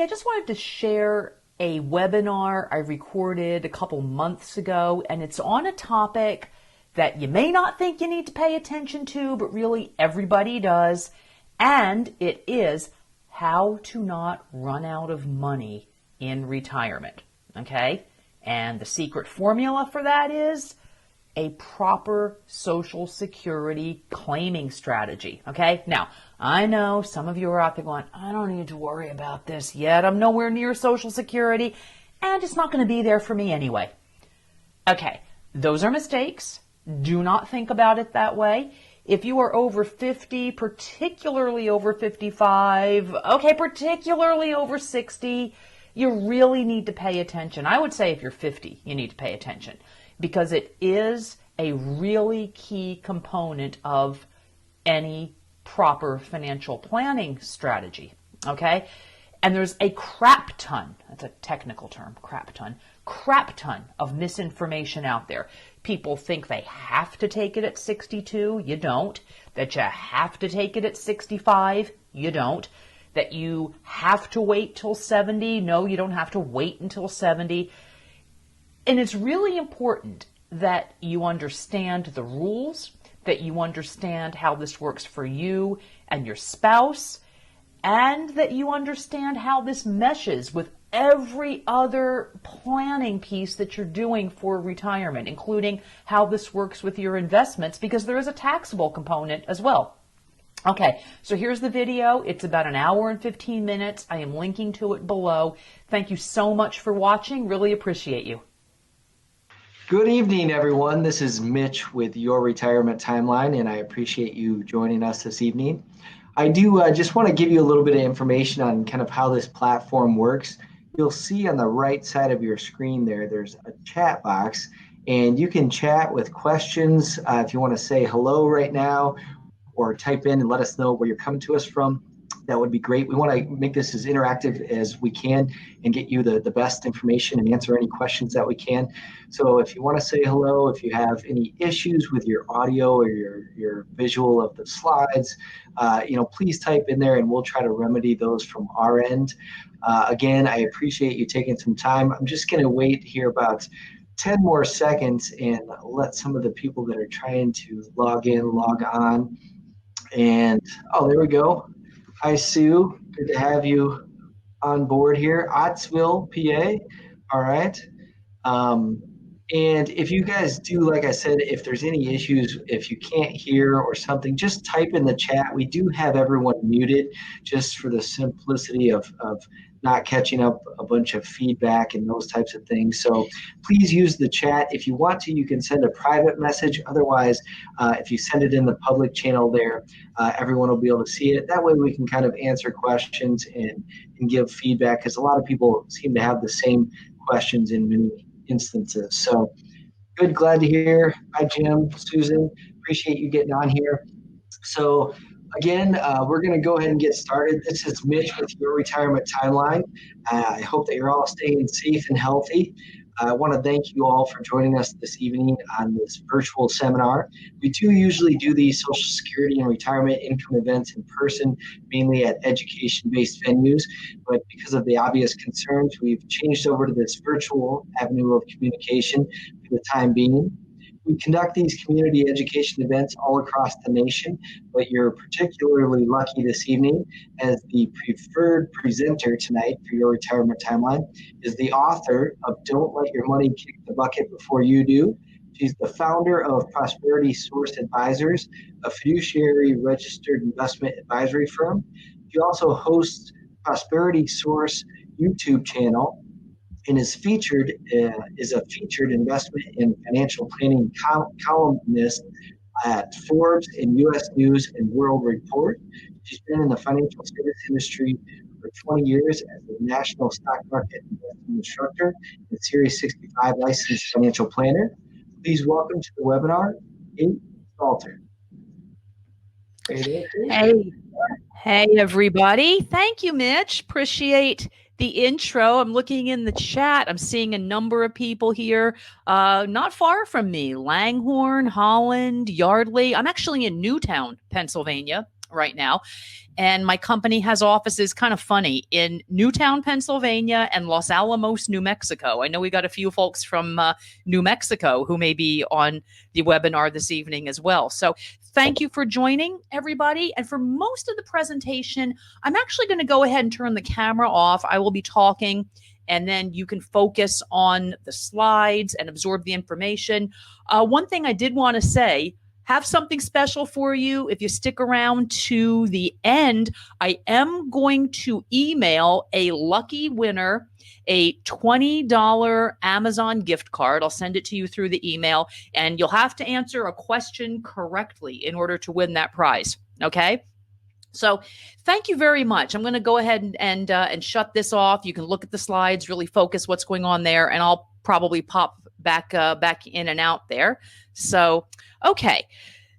Hey, I just wanted to share a webinar I recorded a couple months ago, and it's on a topic that you may not think you need to pay attention to, but really everybody does, and it is how to not run out of money in retirement, okay? And the secret formula for that is a proper Social Security claiming strategy, okay? Now, I know some of you are out there going, I don't need to worry about this yet. I'm nowhere near Social Security, and it's not going to be there for me anyway. Okay, those are mistakes. Do not think about it that way. If you are over 50, particularly over 55, okay, particularly over 60, you really need to pay attention. I would say if you're 50, you need to pay attention because it is a really key component of any proper financial planning strategy, okay? And there's a crap ton, that's a technical term, crap ton of misinformation out there. People think they have to take it at 62, you don't. That you have to take it at 65, you don't. That you have to wait till 70, no, you don't have to wait until 70. And it's really important that you understand the rules, that you understand how this works for you and your spouse, and that you understand how this meshes with every other planning piece that you're doing for retirement, including how this works with your investments, because there is a taxable component as well. Okay, so here's the video. It's about an hour and 15 minutes. I am linking to it below. Thank you so much for watching. Really appreciate you. Good evening, everyone. This is Mitch with Your Retirement Timeline, and I appreciate you joining us this evening. I do just want to give you a little bit of information on kind of how this platform works. You'll see on the right side of your screen there's a chat box, and you can chat with questions if you want to say hello right now or type in and let us know where you're coming to us from. That would be great. We want to make this as interactive as we can and get you the best information and answer any questions that we can. So if you want to say hello, if you have any issues with your audio or your visual of the slides, please type in there and we'll try to remedy those from our end. Again, I appreciate you taking some time. I'm just going to wait here about 10 more seconds and let some of the people that are trying to log on. And, oh, there we go. Hi, Sue. Good to have you on board here. Ottsville, PA. All right. And if you guys do, like I said, if there's any issues, if you can't hear or something, just type in the chat. We do have everyone muted just for the simplicity of not catching up a bunch of feedback and those types of things. So please use the chat. If you want to, you can send a private message. Otherwise, if you send it in the public channel there, everyone will be able to see it. That way we can kind of answer questions and give feedback because a lot of people seem to have the same questions in many instances. So good, glad to hear. Hi, Jim, Susan, appreciate you getting on here. So again, we're going to go ahead and get started. This is Mitch with Your Retirement Timeline. I hope that you're all staying safe and healthy. I want to thank you all for joining us this evening on this virtual seminar. We do usually do these Social Security and retirement income events in person, mainly at education-based venues, but because of the obvious concerns, we've changed over to this virtual avenue of communication for the time being. We conduct these community education events all across the nation, but you're particularly lucky this evening as the preferred presenter tonight for Your Retirement Timeline is the author of Don't Let Your Money Kick the Bucket Before You Do. She's the founder of Prosperity Source Advisors, a fiduciary registered investment advisory firm. She also hosts Prosperity Source YouTube channel and is a featured investment and financial planning columnist at Forbes and U.S. News and World Report. She's been in the financial service industry for 20 years as a national stock market investment instructor and Series 65 licensed financial planner. Please welcome to the webinar, Kate Salter. Hey, everybody. Thank you, Mitch. Appreciate the intro. I'm looking in the chat. I'm seeing a number of people here not far from me. Langhorne, Holland, Yardley. I'm actually in Newtown, Pennsylvania. right now. And my company has offices, kind of funny, in Newtown, Pennsylvania and Los Alamos, New Mexico. I know we got a few folks from New Mexico who may be on the webinar this evening as well. So thank you for joining, everybody. And for most of the presentation, I'm actually going to go ahead and turn the camera off. I will be talking, and then you can focus on the slides and absorb the information. One thing I did want to say, have something special for you. If you stick around to the end, I am going to email a lucky winner a $20 Amazon gift card. I'll send it to you through the email, and you'll have to answer a question correctly in order to win that prize. Okay? So thank you very much. I'm going to go ahead and shut this off. You can look at the slides, really focus what's going on there, and I'll probably pop back in and out there. So, okay.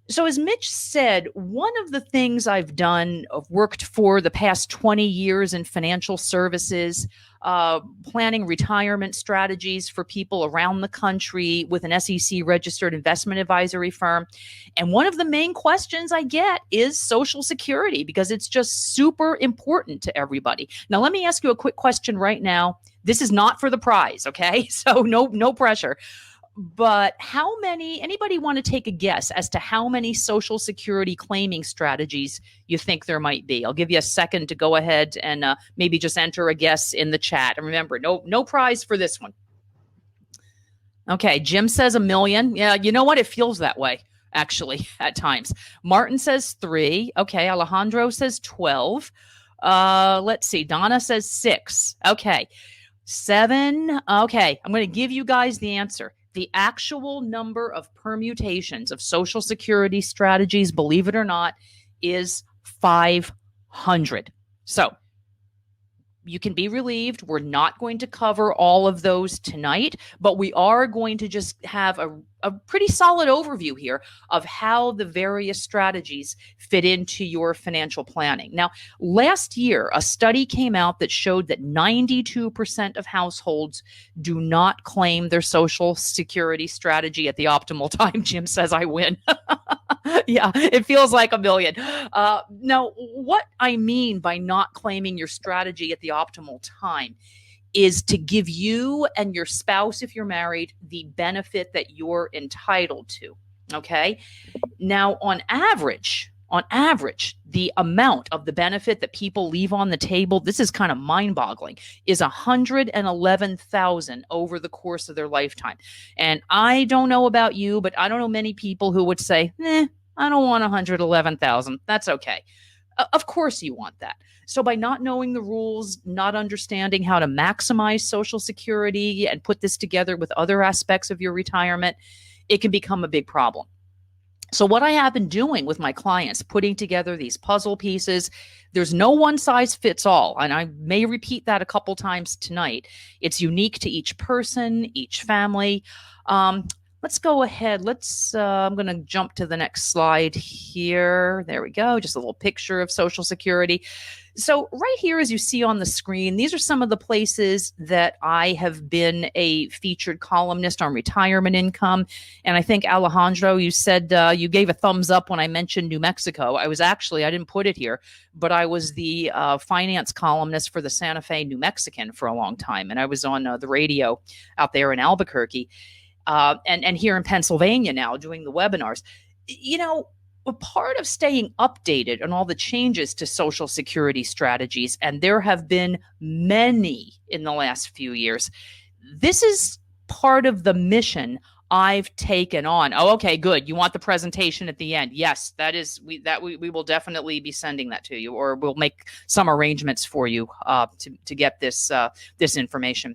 So as Mitch said, one of the things I've done, I've worked for the past 20 years in financial services, planning retirement strategies for people around the country with an SEC registered investment advisory firm. And one of the main questions I get is Social Security, because it's just super important to everybody. Now, let me ask you a quick question right now. This is not for the prize, okay? So no pressure. But how many, anybody want to take a guess as to how many Social Security claiming strategies you think there might be? I'll give you a second to go ahead and maybe just enter a guess in the chat. And remember, no prize for this one. Okay, Jim says 1 million. Yeah, you know what? It feels that way, actually, at times. Martin says 3. Okay, Alejandro says 12. Let's see. Donna says 6. Okay, 7. Okay, I'm going to give you guys the answer. The actual number of permutations of Social Security strategies, believe it or not, is 500. So you can be relieved. We're not going to cover all of those tonight, but we are going to just have a pretty solid overview here of how the various strategies fit into your financial planning. Now, last year, a study came out that showed that 92% of households do not claim their Social Security strategy at the optimal time. Jim says, I win. Yeah, it feels like 1 million. Now, what I mean by not claiming your strategy at the optimal time is to give you and your spouse, if you're married, the benefit that you're entitled to. Okay. Now, on average, the amount of the benefit that people leave on the table, this is kind of mind-boggling, is $111,000 over the course of their lifetime. And I don't know about you, but I don't know many people who would say, I don't want $111,000. That's okay. Of course you want that. So by not knowing the rules, not understanding how to maximize Social Security and put this together with other aspects of your retirement, it can become a big problem. So what I have been doing with my clients, putting together these puzzle pieces, there's no one size fits all. And I may repeat that a couple times tonight. It's unique to each person, each family. Let's go ahead. I'm going to jump to the next slide here. There we go. Just a little picture of Social Security. So right here, as you see on the screen, these are some of the places that I have been a featured columnist on retirement income. And I think, Alejandro, you said you gave a thumbs up when I mentioned New Mexico. I didn't put it here, but I was the finance columnist for the Santa Fe New Mexican for a long time. And I was on the radio out there in Albuquerque. And here in Pennsylvania now doing the webinars. You know, a part of staying updated on all the changes to Social Security strategies, and there have been many in the last few years, this is part of the mission I've taken on. Oh, okay, good. You want the presentation at the end? Yes, we will definitely be sending that to you, or we'll make some arrangements for you to get this information.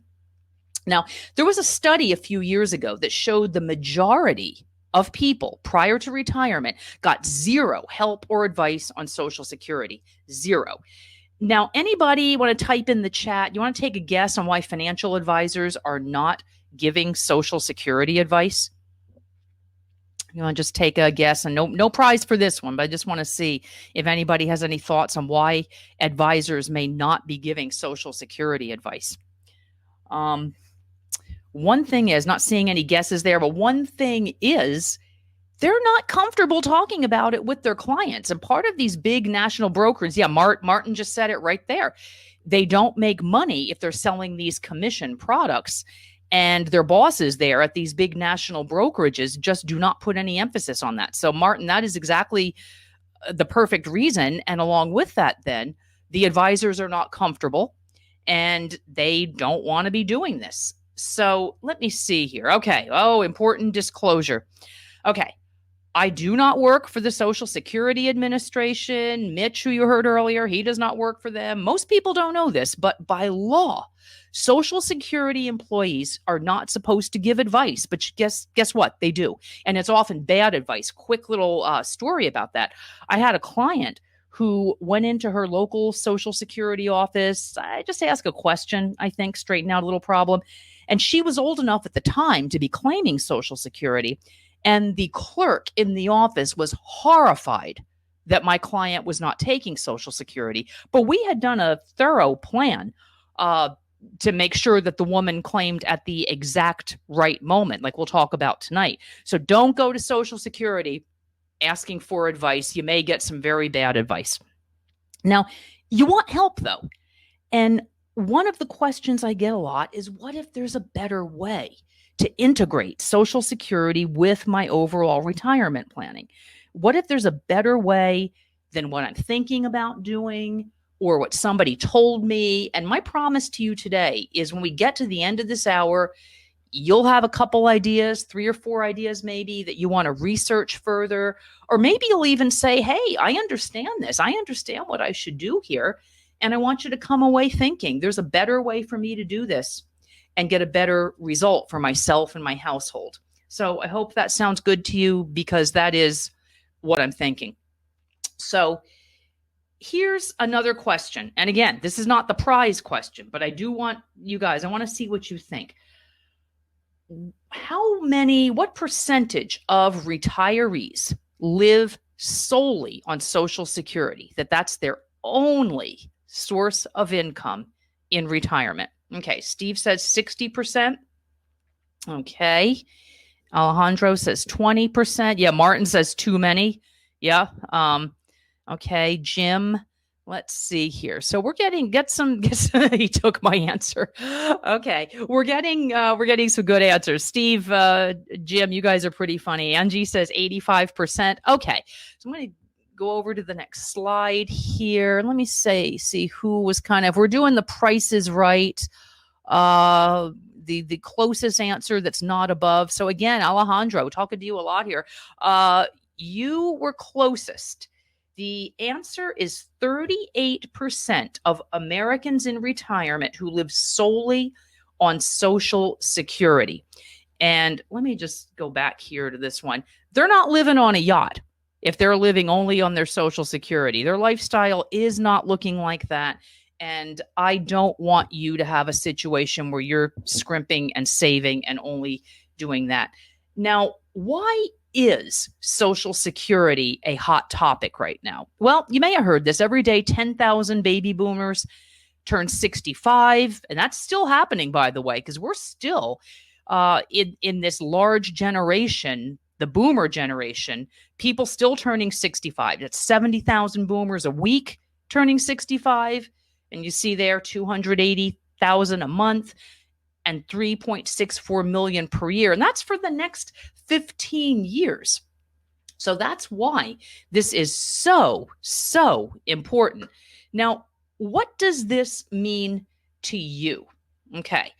Now, there was a study a few years ago that showed the majority of people prior to retirement got zero help or advice on Social Security. Zero. Now, anybody want to type in the chat? You want to take a guess on why financial advisors are not giving Social Security advice? You want to just take a guess, and no prize for this one, but I just want to see if anybody has any thoughts on why advisors may not be giving Social Security advice. One thing is, not seeing any guesses there, but one thing is they're not comfortable talking about it with their clients. And part of these big national brokers, yeah, Martin just said it right there. They don't make money if they're selling these commission products. And their bosses there at these big national brokerages just do not put any emphasis on that. So, Martin, that is exactly the perfect reason. And along with that, then the advisors are not comfortable and they don't want to be doing this. So let me see here. Okay. Oh, important disclosure. Okay. I do not work for the Social Security Administration. Mitch, who you heard earlier, he does not work for them. Most people don't know this, but by law, Social Security employees are not supposed to give advice. But guess what? They do. And it's often bad advice. Quick little story about that. I had a client who went into her local Social Security office. I just asked a question, I think, straighten out a little problem. And she was old enough at the time to be claiming Social Security. And the clerk in the office was horrified that my client was not taking Social Security. But we had done a thorough plan to make sure that the woman claimed at the exact right moment, like we'll talk about tonight. So don't go to Social Security asking for advice. You may get some very bad advice. Now, you want help, though. And one of the questions I get a lot is, what if there's a better way to integrate Social Security with my overall retirement planning? What if there's a better way than what I'm thinking about doing or what somebody told me? And my promise to you today is when we get to the end of this hour, you'll have a couple ideas, 3 or 4 ideas maybe that you want to research further. Or maybe you'll even say, hey, I understand this. I understand what I should do here. And I want you to come away thinking there's a better way for me to do this and get a better result for myself and my household. So I hope that sounds good to you, because that is what I'm thinking. So here's another question. And again, this is not the prize question, but I do want you guys, I want to see what you think. What percentage of retirees live solely on Social Security, that's their only source of income in retirement? Okay, Steve says 60%. Okay. Alejandro says 20%. Yeah, Martin says too many. Yeah. Okay, Jim. Let's see here. So we're get some he took my answer. Okay. We're getting some good answers. Steve, Jim, you guys are pretty funny. Angie says 85%. Okay. So I'm going to go over to the next slide here. Let me see who was we're doing the Price is Right. The closest answer that's not above. So again, Alejandro, talking to you a lot here. You were closest. The answer is 38% of Americans in retirement who live solely on Social Security. And let me just go back here to this one. They're not living on a yacht if they're living only on their Social Security. Their lifestyle is not looking like that. And I don't want you to have a situation where you're scrimping and saving and only doing that. Now, why is Social Security a hot topic right now? Well, you may have heard this. Every day, 10,000 baby boomers turn 65. And that's still happening, by the way, because we're still in this large generation, the boomer generation, people still turning 65. That's 70,000 boomers a week turning 65. And you see there 280,000 a month and 3.64 million per year. And that's for the next 15 years. So that's why this is so important. Now, what does this mean to you? Okay.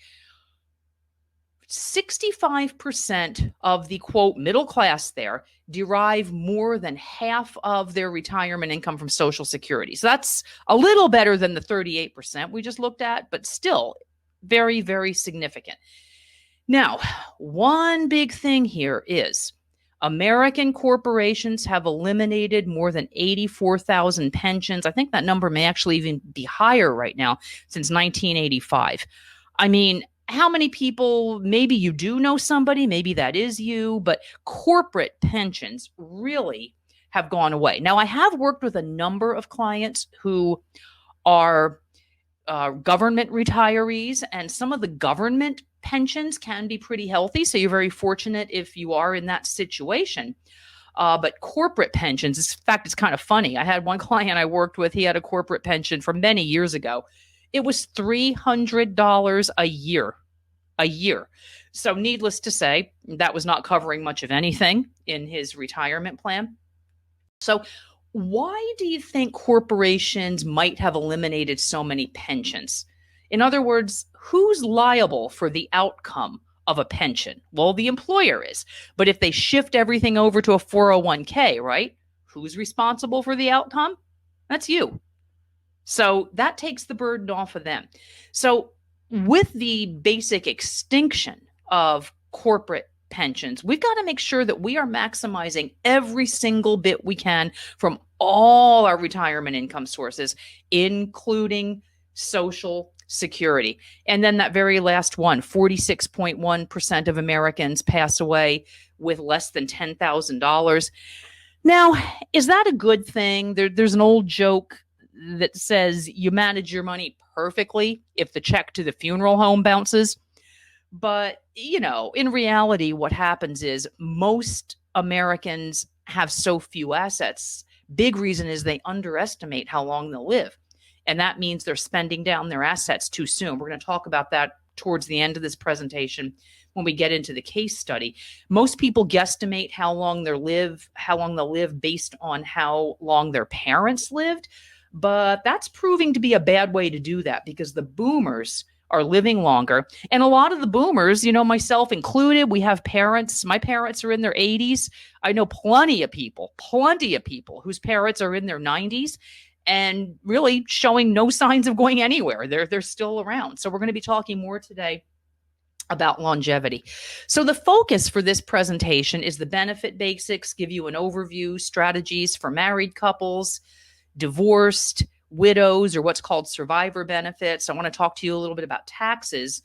65% of the quote middle class there derive more than half of their retirement income from Social Security. So that's a little better than the 38% we just looked at, but still very, very significant. Now, one big thing here is American corporations have eliminated more than 84,000 pensions. I think that number may actually even be higher right now since 1985. I mean, how many people, maybe you do know somebody, maybe that is you, but corporate pensions really have gone away. Now, I have worked with a number of clients who are government retirees, and some of the government pensions can be pretty healthy, so you're very fortunate if you are in that situation. But corporate pensions, in fact, it's kind of funny. I had one client I worked with, he had a corporate pension from many years ago. It was $300 a year, a year. So, needless to say, that was not covering much of anything in his retirement plan. So, why do you think corporations might have eliminated so many pensions? In other words, who's liable for the outcome of a pension? Well, the employer is. But if they shift everything over to a 401k, right? Who's responsible for the outcome? That's you. So that takes the burden off of them. So, with the basic extinction of corporate pensions, we've got to make sure that we are maximizing every single bit we can from all our retirement income sources, including Social Security. And then that very last one, 46.1% of Americans pass away with less than $10,000. Now, is that a good thing? There's an old joke that says you manage your money perfectly if the check to the funeral home bounces. But, in reality, what happens is most Americans have so few assets. Big reason is they underestimate how long they'll live. And that means they're spending down their assets too soon. We're going to talk about that towards the end of this presentation when we get into the case study. Most people guesstimate how long they'll live based on how long their parents lived. But that's proving to be a bad way to do that because the boomers are living longer. And a lot of the boomers, myself included, we have parents. My parents are in their 80s. I know plenty of people whose parents are in their 90s and really showing no signs of going anywhere. They're still around. So we're going to be talking more today about longevity. So the focus for this presentation is the benefit basics, give you an overview, strategies for married couples, divorced, widows, or what's called survivor benefits. I want to talk to you a little bit about taxes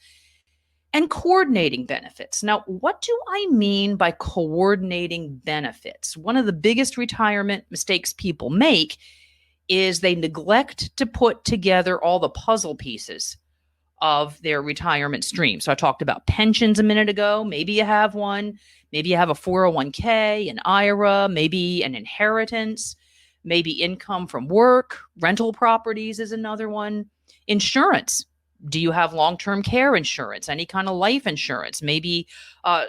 and coordinating benefits. Now, what do I mean by coordinating benefits? One of the biggest retirement mistakes people make is they neglect to put together all the puzzle pieces of their retirement stream. So I talked about pensions a minute ago. Maybe you have one. Maybe you have a 401k, an IRA, maybe an inheritance. Maybe income from work, rental properties is another one. Insurance. Do you have long-term care insurance? Any kind of life insurance? Maybe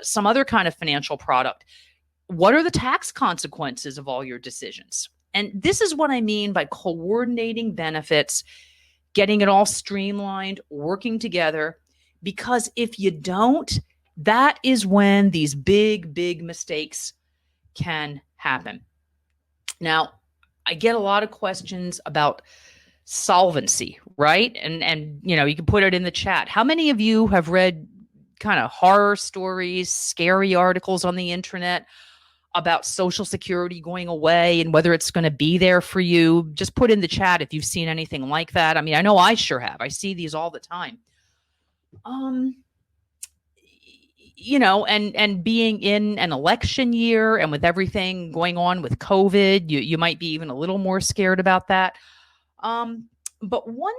some other kind of financial product. What are the tax consequences of all your decisions? And this is what I mean by coordinating benefits, getting it all streamlined, working together. Because if you don't, that is when these big, big mistakes can happen. Now, I get a lot of questions about solvency, right? And you can put it in the chat. How many of you have read kind of horror stories, scary articles on the internet about Social Security going away and whether it's going to be there for you? Just put in the chat if you've seen anything like that. I mean, I know I sure have. I see these all the time. And being in an election year and with everything going on with COVID, you might be even a little more scared about that. But one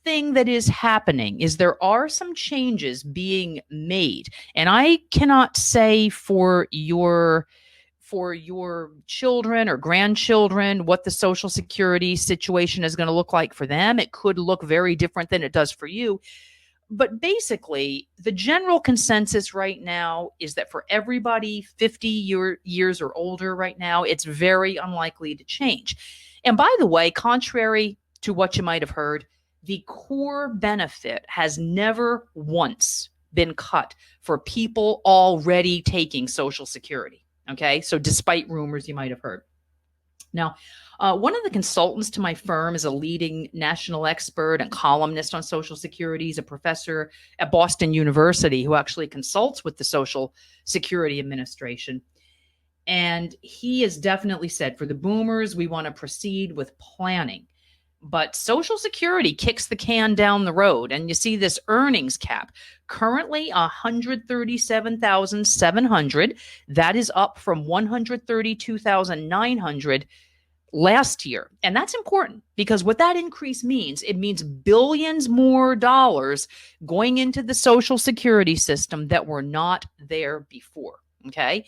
thing that is happening is there are some changes being made. And I cannot say for your children or grandchildren what the Social Security situation is going to look like for them. It could look very different than it does for you. But basically, the general consensus right now is that for everybody 50 years or older right now, it's very unlikely to change. And by the way, contrary to what you might have heard, the core benefit has never once been cut for people already taking Social Security. Okay, so despite rumors you might have heard. Now, one of the consultants to my firm is a leading national expert and columnist on Social Security. He's a professor at Boston University who actually consults with the Social Security Administration. And he has definitely said, for the boomers, we want to proceed with planning. But Social Security kicks the can down the road. And you see this earnings cap, currently $137,700. That is up from $132,900 last year. And that's important because what that increase means, it means billions more dollars going into the Social Security system that were not there before. Okay.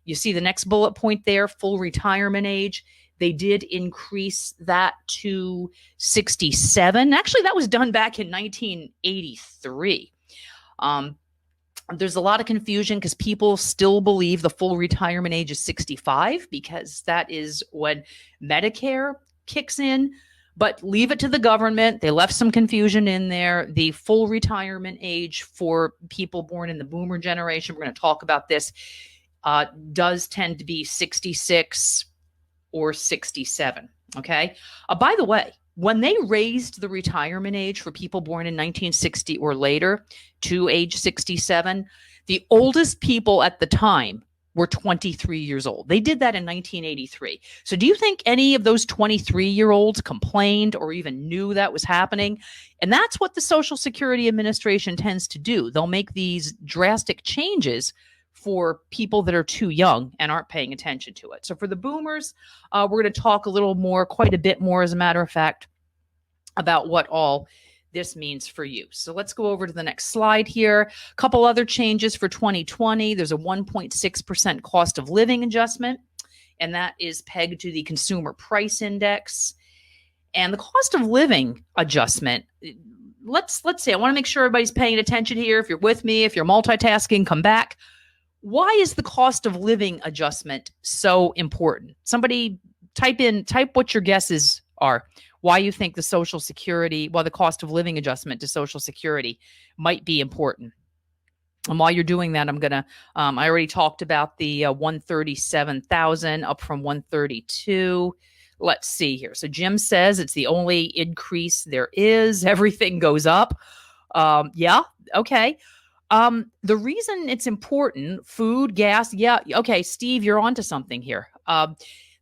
You see the next bullet point there, full retirement age. They did increase that to 67. Actually, that was done back in 1983. There's a lot of confusion because people still believe the full retirement age is 65 because that is when Medicare kicks in. But leave it to the government. They left some confusion in there. The full retirement age for people born in the boomer generation, we're going to talk about this, does tend to be 66 or 67. Okay. By the way, when they raised the retirement age for people born in 1960 or later to age 67, the oldest people at the time were 23 years old. They did that in 1983. So do you think any of those 23-year-olds complained or even knew that was happening? And that's what the Social Security Administration tends to do. They'll make these drastic changes for people that are too young and aren't paying attention to it. So for the boomers, we're going to talk a little more, quite a bit more, as a matter of fact, about what all this means for you. So let's go over to the next slide here. A couple other changes for 2020. There's a 1.6% cost of living adjustment, and that is pegged to the consumer price index. And the cost of living adjustment, let's see, I want to make sure everybody's paying attention here. If you're with me, if you're multitasking, come back. Why is the cost of living adjustment so important? Somebody type what your guesses are. Why you think the Social Security, the cost of living adjustment to Social Security might be important. And while you're doing that, I'm going to, I already talked about the 137,000 up from 132. Let's see here. So Jim says it's the only increase there is. Everything goes up. Yeah. Okay. The reason it's important, food, gas. Yeah. Okay. Steve, you're onto something here.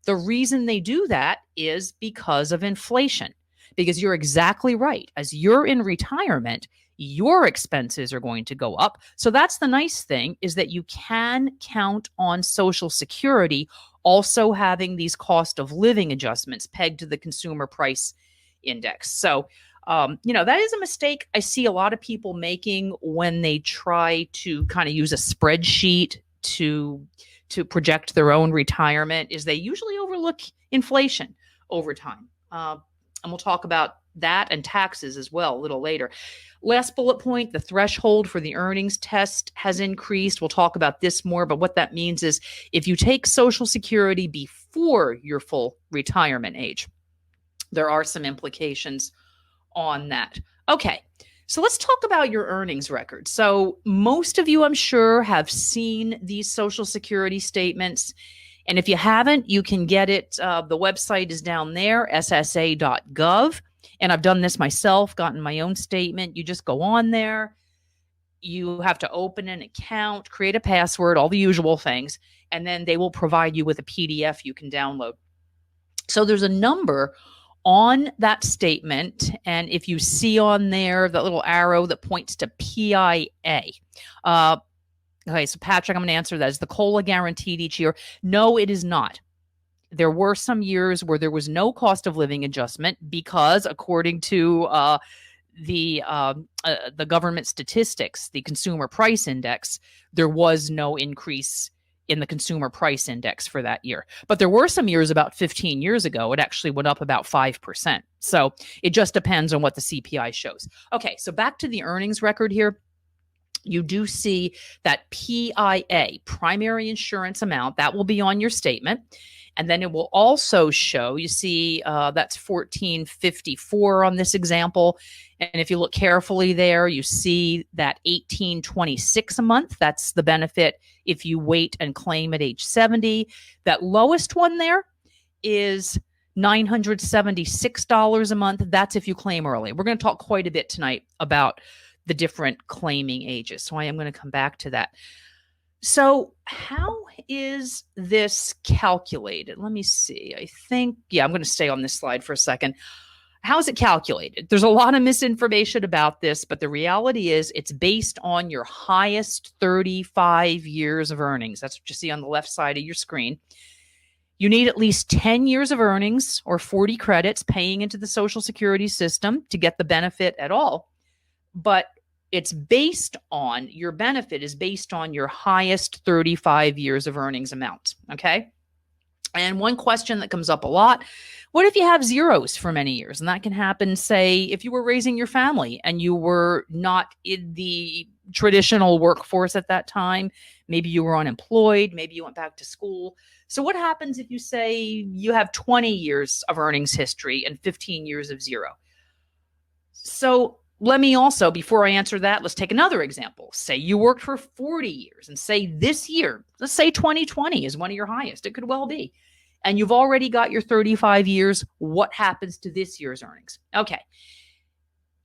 The reason they do that is because of inflation, because you're exactly right. As you're in retirement, your expenses are going to go up. So that's the nice thing, is that you can count on Social Security also having these cost of living adjustments pegged to the consumer price index. So, that is a mistake I see a lot of people making when they try to kind of use a spreadsheet to project their own retirement, is they usually overlook inflation over time. And we'll talk about that and taxes as well a little later. Last bullet point, the threshold for the earnings test has increased. We'll talk about this more, but what that means is if you take Social Security before your full retirement age, there are some implications on that. Okay. So let's talk about your earnings record. So most of you, I'm sure, have seen these Social Security statements. And if you haven't, you can get it. The website is down there, ssa.gov. And I've done this myself, gotten my own statement. You just go on there. You have to open an account, create a password, all the usual things. And then they will provide you with a PDF you can download. So there's a number on that statement, and if you see on there that little arrow that points to PIA. Okay, so Patrick, I'm going to answer that. Is the COLA guaranteed each year? No, it is not. There were some years where there was no cost of living adjustment because, according to the government statistics, the consumer price index, there was no increase in the consumer price index for that year. But there were some years about 15 years ago, it actually went up about 5%. So it just depends on what the CPI shows. Okay, so back to the earnings record here. You do see that PIA, primary insurance amount, that will be on your statement. And then it will also show, you see, that's $1,454 on this example. And if you look carefully there, you see that $1,826 a month. That's the benefit if you wait and claim at age 70. That lowest one there is $976 a month. That's if you claim early. We're going to talk quite a bit tonight about the different claiming ages. So I am going to come back to that. So how is this calculated? Let me see. I think, I'm going to stay on this slide for a second. How is it calculated? There's a lot of misinformation about this, but the reality is it's based on your highest 35 years of earnings. That's what you see on the left side of your screen. You need at least 10 years of earnings or 40 credits paying into the Social Security system to get the benefit at all. But it's based on, your benefit is based on your highest 35 years of earnings amount. Okay. And one question that comes up a lot, what if you have zeros for many years? And that can happen, say, if you were raising your family and you were not in the traditional workforce at that time. Maybe you were unemployed. Maybe you went back to school. So what happens if you say you have 20 years of earnings history and 15 years of zero? So let me also, before I answer that, let's take another example. Say you worked for 40 years and say this year, let's say 2020 is one of your highest. It could well be. And you've already got your 35 years. What happens to this year's earnings? Okay.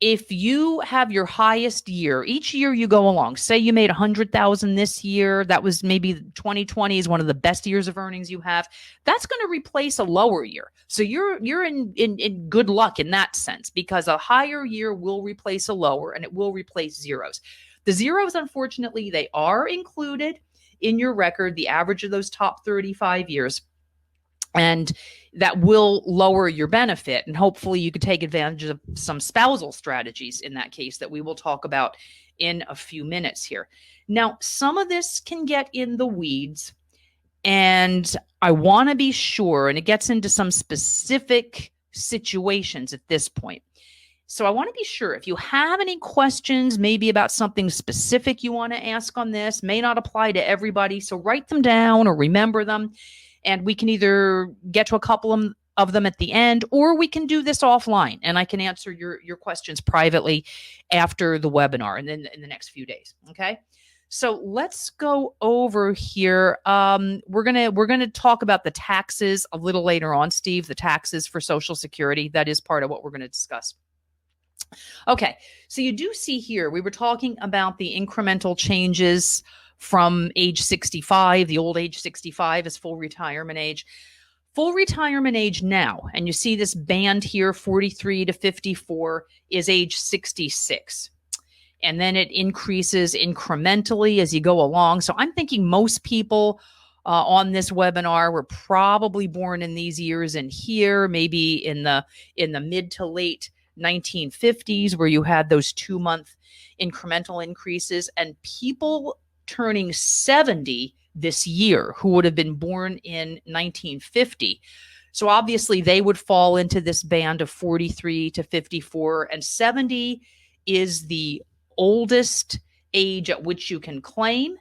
If you have your highest year, each year you go along, say you made 100,000 this year, that was maybe 2020 is one of the best years of earnings you have. That's going to replace a lower year. So you're in good luck in that sense, because a higher year will replace a lower, and it will replace zeros. The zeros, unfortunately, they are included in your record, the average of those top 35 years. And that will lower your benefit. And hopefully you could take advantage of some spousal strategies in that case that we will talk about in a few minutes here. Now, some of this can get in the weeds, and I want to be sure, and it gets into some specific situations at this point. So I want to be sure if you have any questions, maybe about something specific you want to ask on this, may not apply to everybody. So write them down or remember them. And we can either get to a couple of them at the end, or we can do this offline, and I can answer your questions privately after the webinar and then in the next few days. Okay. So let's go over here. We're gonna talk about the taxes a little later on, Steve, the taxes for Social Security. That is part of what we're going to discuss. Okay. So you do see here, we were talking about the incremental changes from age 65. The old age 65 is full retirement age. Full retirement age now, and you see this band here, 43 to 54, is age 66. And then it increases incrementally as you go along. So I'm thinking most people on this webinar were probably born in these years, and here, maybe in the mid to late 1950s, where you had those 2-month incremental increases, and people turning 70 this year who would have been born in 1950. So obviously they would fall into this band of 43 to 54, and 70 is the oldest age at which you can claim.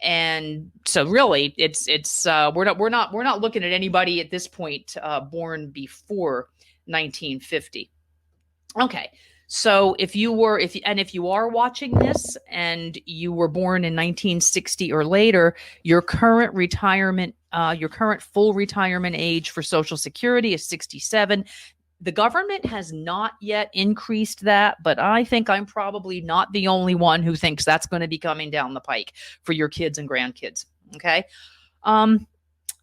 And so really it's we're not looking at anybody at this point born before 1950. Okay. So if you are watching this and you were born in 1960 or later, your current full retirement age for Social Security is 67. The government has not yet increased that, but I think I'm probably not the only one who thinks that's going to be coming down the pike for your kids and grandkids. Okay.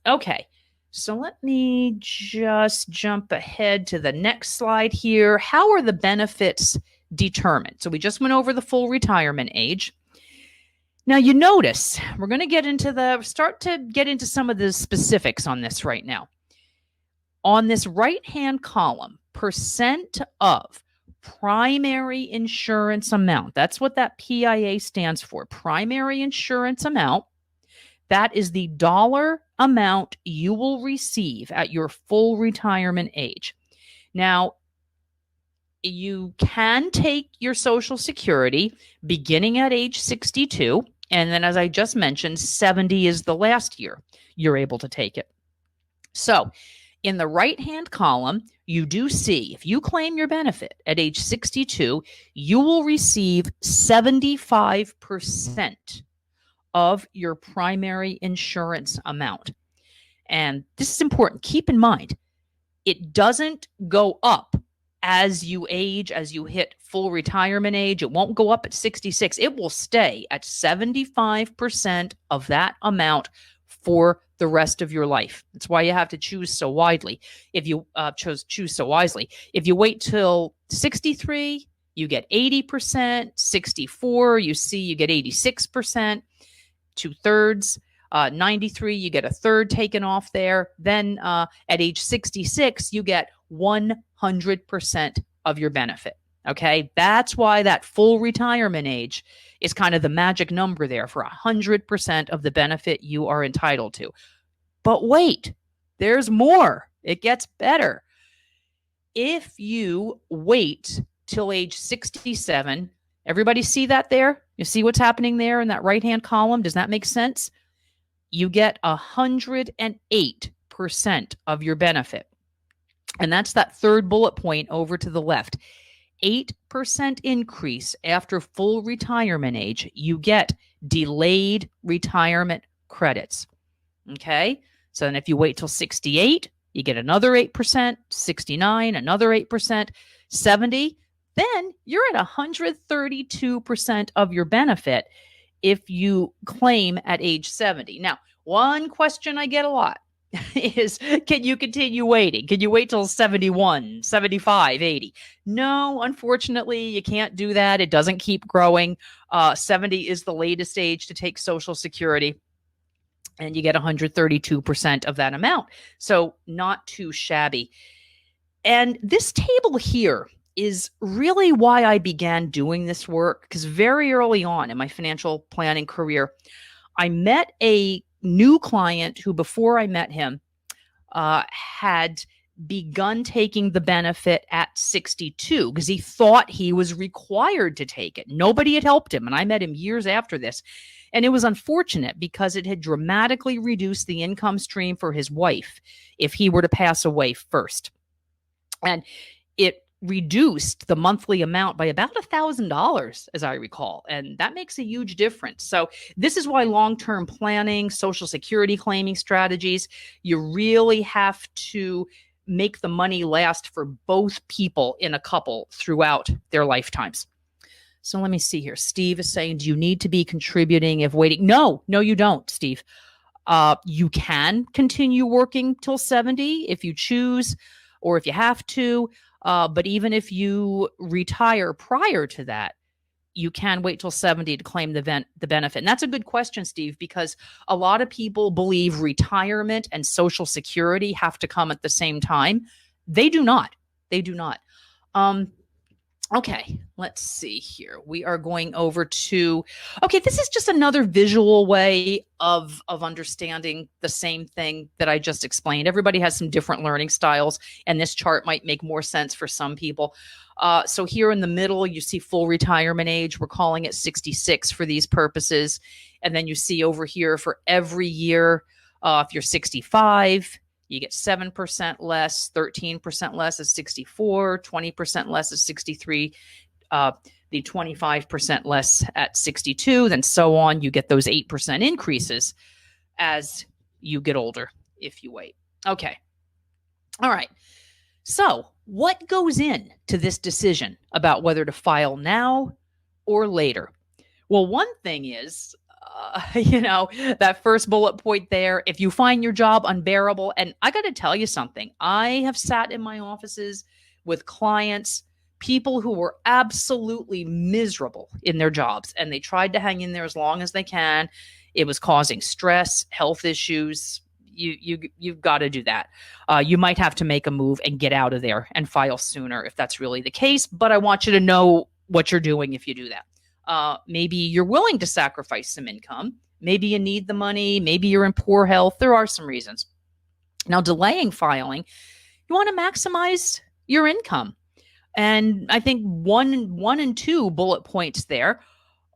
Okay. So let me just jump ahead to the next slide here. How are the benefits determined? So we just went over the full retirement age. Now you notice we're going to start to get into some of the specifics on this right now. On this right-hand column, percent of primary insurance amount. That's what that PIA stands for, primary insurance amount. That is the dollar amount you will receive at your full retirement age. Now, you can take your Social Security beginning at age 62. And then, as I just mentioned, 70 is the last year you're able to take it. So in the right-hand column, you do see, if you claim your benefit at age 62, you will receive 75% of your primary insurance amount. And this is important. Keep in mind, it doesn't go up as you age, as you hit full retirement age. It won't go up at 66. It will stay at 75% of that amount for the rest of your life. That's why you have to choose so widely. If you choose so wisely, if you wait till 63, you get 80%. 64, you get 86%. 2/3. 93, you get a third taken off there. Then at age 66, you get 100% of your benefit. Okay, that's why that full retirement age is kind of the magic number there for 100% of the benefit you are entitled to. But wait, there's more. It gets better. If you wait till age 67, everybody see that there? You see what's happening there in that right-hand column? Does that make sense? You get 108% of your benefit. And that's that third bullet point over to the left. 8% increase after full retirement age, you get delayed retirement credits. Okay? So then if you wait till 68, you get another 8%, 69, another 8%, 70, then you're at 132% of your benefit if you claim at age 70. Now, one question I get a lot is, can you continue waiting? Can you wait till 71, 75, 80? No, unfortunately, you can't do that. It doesn't keep growing. 70 is the latest age to take Social Security, and you get 132% of that amount. So not too shabby. And this table here is really why I began doing this work, because very early on in my financial planning career, I met a new client who, before I met him, had begun taking the benefit at 62 because he thought he was required to take it. Nobody had helped him, and I met him years after this. And it was unfortunate because it had dramatically reduced the income stream for his wife if he were to pass away first. And it reduced the monthly amount by about $1,000, as I recall. And that makes a huge difference. So this is why long-term planning, Social Security claiming strategies, you really have to make the money last for both people in a couple throughout their lifetimes. So let me see here. Steve is saying, do you need to be contributing if waiting? No, you don't, Steve. You can continue working till 70 if you choose or if you have to. But even if you retire prior to that, you can wait till 70 to claim the benefit. And that's a good question, Steve, because a lot of people believe retirement and Social Security have to come at the same time. They do not. They do not. Okay, let's see here. We are going over to, okay, this is just another visual way of understanding the same thing that I just explained. Everybody has some different learning styles, and this chart might make more sense for some people. So here in the middle, you see full retirement age. We're calling it 66 for these purposes. And then you see over here for every year, if you're 65, you get 7% less, 13% less is 64, 20% less is 63, the 25% less at 62, then so on. You get those 8% increases as you get older if you wait. Okay. All right. So what goes into this decision about whether to file now or later? Well, one thing is, that first bullet point there, if you find your job unbearable, and I got to tell you something, I have sat in my offices with clients, people who were absolutely miserable in their jobs, and they tried to hang in there as long as they can. It was causing stress, health issues. You've got to do that. You might have to make a move and get out of there and file sooner if that's really the case, but I want you to know what you're doing if you do that. Maybe you're willing to sacrifice some income. Maybe you need the money. Maybe you're in poor health. There are some reasons. Now, delaying filing, you want to maximize your income. And I think one and two bullet points there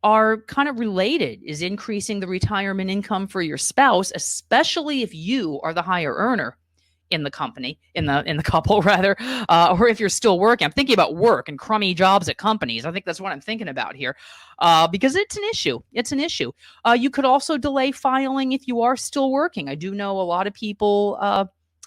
are kind of related, is increasing the retirement income for your spouse, especially if you are the higher earner in the company, in the couple rather, or if you're still working. I'm thinking about work and crummy jobs at companies. I think that's what I'm thinking about here, because it's an issue. It's an issue. You could also delay filing if you are still working. I do know a lot of people.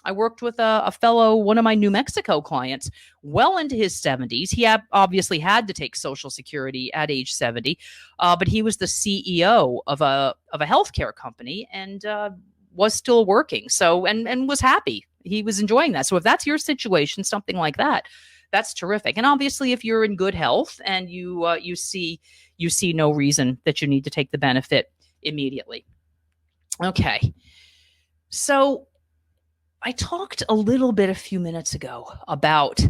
I worked with a fellow, one of my New Mexico clients, well into his 70s. He obviously had to take Social Security at age 70, but he was the CEO of a healthcare company and was still working. So and was happy. He was enjoying that. So if that's your situation, something like that, that's terrific. And obviously, if you're in good health and you see no reason that you need to take the benefit immediately. Okay. So I talked a little bit a few minutes ago about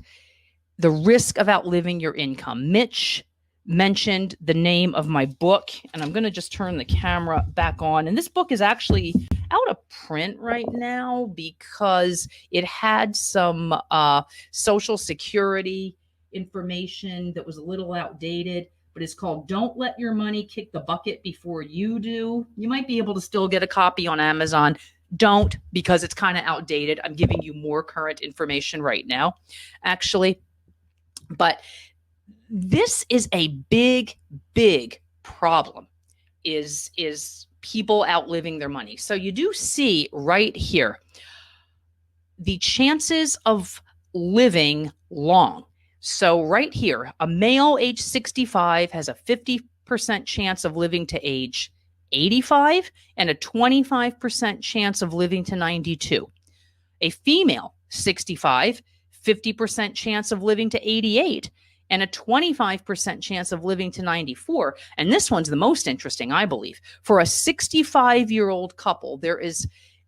the risk of outliving your income. Mitch mentioned the name of my book, and I'm going to just turn the camera back on. And this book is actually out of print right now because it had some Social Security information that was a little outdated. But it's called Don't Let Your Money Kick the Bucket Before You Do. You might be able to still get a copy on Amazon. Don't, because it's kind of outdated. I'm giving you more current information right now, actually. But this is a big, big problem, is people outliving their money. So you do see right here the chances of living long. So right here, a male age 65 has a 50% chance of living to age 85 and a 25% chance of living to 92. A female 65, 50% chance of living to 88 and a 25% chance of living to 94. And this one's the most interesting, I believe. For a 65-year-old couple, there is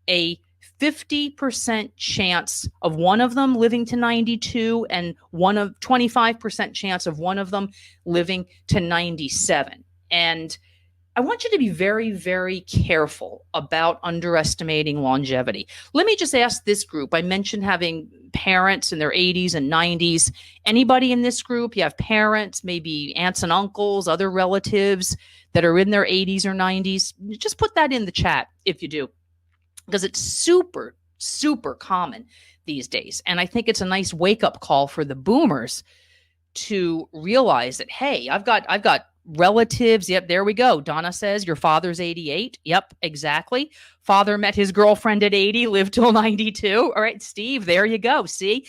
a 50% chance of one of them living to 92 and 25% chance of one of them living to 97. And I want you to be very, very careful about underestimating longevity. Let me just ask this group. I mentioned having parents in their 80s and 90s. Anybody in this group, you have parents, maybe aunts and uncles, other relatives that are in their 80s or 90s? Just put that in the chat if you do, because it's super, super common these days. And I think it's a nice wake-up call for the boomers to realize that, hey, I've got relatives. Yep, there we go. Donna says your father's 88. Yep, exactly. Father met his girlfriend at 80, lived till 92. All right, Steve, there you go. See,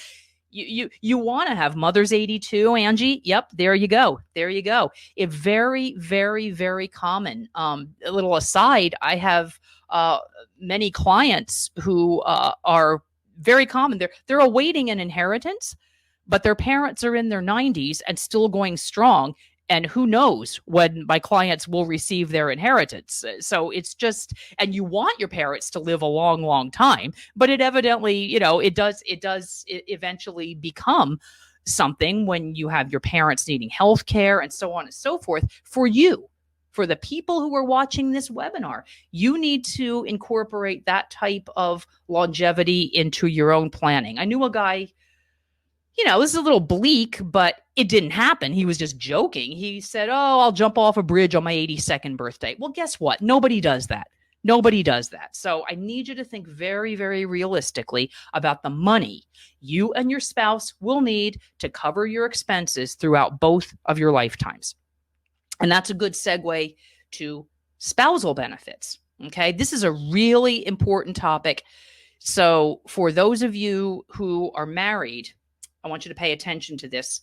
you want to have mother's 82, Angie. Yep, there you go. There you go. It very, very, very common. A little aside, I have many clients who are very common. They're awaiting an inheritance, but their parents are in their 90s and still going strong. And who knows when my clients will receive their inheritance. So it's just, and you want your parents to live a long, long time, but it evidently, it does eventually become something when you have your parents needing health care and so on and so forth. For you, for the people who are watching this webinar, you need to incorporate that type of longevity into your own planning. I knew a guy, this is a little bleak, but it didn't happen. He was just joking. He said, oh, I'll jump off a bridge on my 82nd birthday. Well, guess what? Nobody does that. Nobody does that. So I need you to think very, very realistically about the money you and your spouse will need to cover your expenses throughout both of your lifetimes. And that's a good segue to spousal benefits. Okay, this is a really important topic. So for those of you who are married, I want you to pay attention to this.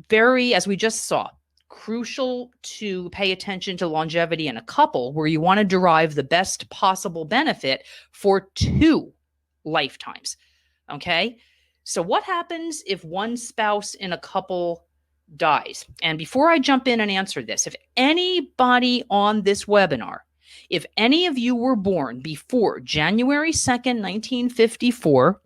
Very, as we just saw, crucial to pay attention to longevity in a couple where you want to derive the best possible benefit for 2 lifetimes. Okay? So what happens if one spouse in a couple dies? And before I jump in and answer this, if anybody on this webinar, if any of you were born before January 2nd, 1954,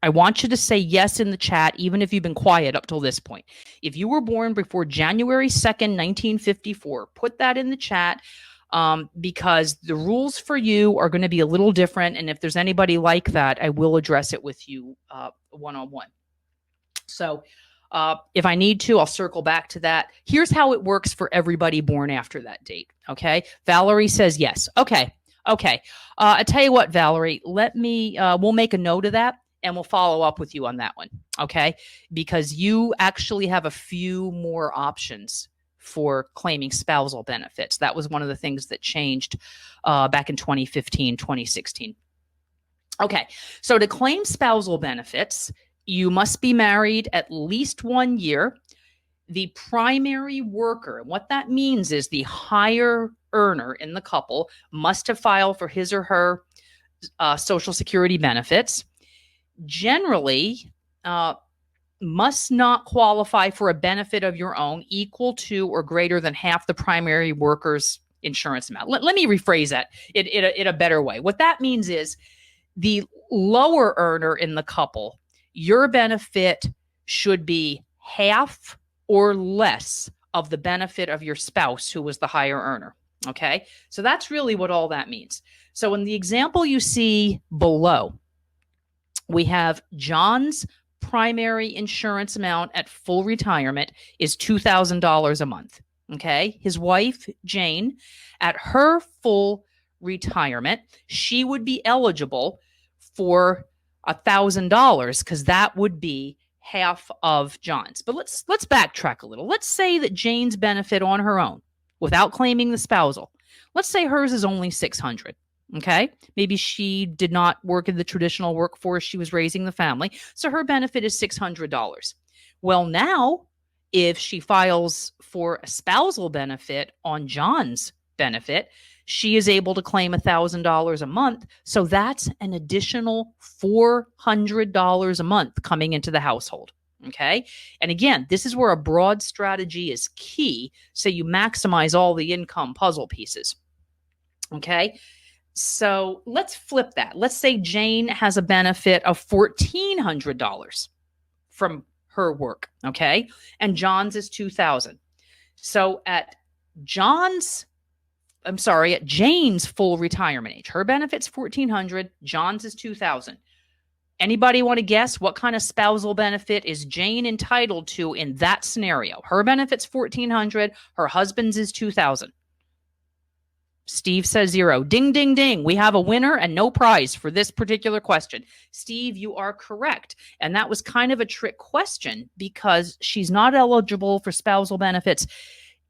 I want you to say yes in the chat, even if you've been quiet up till this point. If you were born before January 2nd, 1954, put that in the chat because the rules for you are going to be a little different. And if there's anybody like that, I will address it with you one-on-one. So if I need to, I'll circle back to that. Here's how it works for everybody born after that date. Okay. Valerie says yes. Okay. I tell you what, Valerie, we'll make a note of that. And we'll follow up with you on that one, okay? Because you actually have a few more options for claiming spousal benefits. That was one of the things that changed back in 2015, 2016. Okay, so to claim spousal benefits, you must be married at least 1 year. The primary worker, and what that means is the higher earner in the couple must have filed for his or her Social Security benefits. Generally, must not qualify for a benefit of your own equal to or greater than half the primary worker's insurance amount. Let me rephrase that in a better way. What that means is the lower earner in the couple, your benefit should be half or less of the benefit of your spouse who was the higher earner. Okay, so that's really what all that means. So in the example you see below, we have John's primary insurance amount at full retirement is $2,000 a month. Okay, his wife, Jane, at her full retirement, she would be eligible for $1,000 because that would be half of John's. But let's backtrack a little. Let's say that Jane's benefit on her own, without claiming the spousal, let's say hers is only $600. Okay, maybe she did not work in the traditional workforce. She was raising the family, so her benefit is $600. Well, now if she files for a spousal benefit on John's benefit, she is able to claim $1,000 a month. So that's an additional $400 a month coming into the household. Okay. And again, this is where a broad strategy is key. So you maximize all the income puzzle pieces. Okay. So let's flip that. Let's say Jane has a benefit of $1,400 from her work. Okay. And John's is $2,000. So at Jane's full retirement age, her benefit's $1,400, John's is $2,000. Anybody want to guess what kind of spousal benefit is Jane entitled to in that scenario? Her benefit's $1,400, her husband's is $2,000. Steve says 0. Ding, ding, ding. We have a winner and no prize for this particular question. Steve, you are correct. And that was kind of a trick question because she's not eligible for spousal benefits.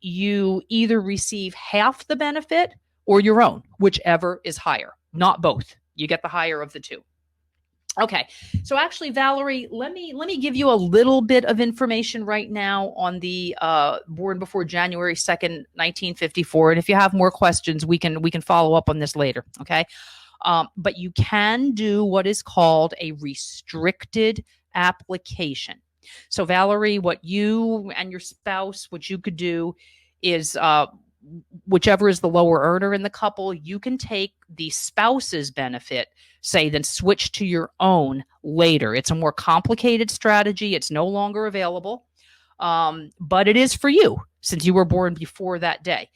You either receive half the benefit or your own, whichever is higher, not both. You get the higher of the two. Okay, so actually, Valerie, let me give you a little bit of information right now on the born before January 2nd, 1954. And if you have more questions, we can follow up on this later. Okay, but you can do what is called a restricted application. So Valerie, what you and your spouse, what you could do is whichever is the lower earner in the couple, you can take the spouse's benefit, say, then switch to your own later. It's a more complicated strategy. It's no longer available, but it is for you since you were born before that day.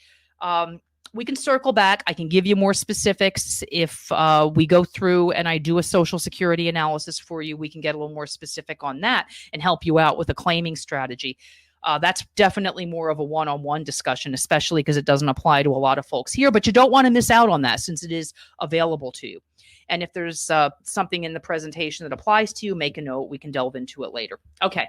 We can circle back. I can give you more specifics. If we go through and I do a Social Security analysis for you, we can get a little more specific on that and help you out with a claiming strategy. That's definitely more of a one-on-one discussion, especially because it doesn't apply to a lot of folks here, but you don't want to miss out on that since it is available to you. And if there's something in the presentation that applies to you, make a note. We can delve into it later. Okay,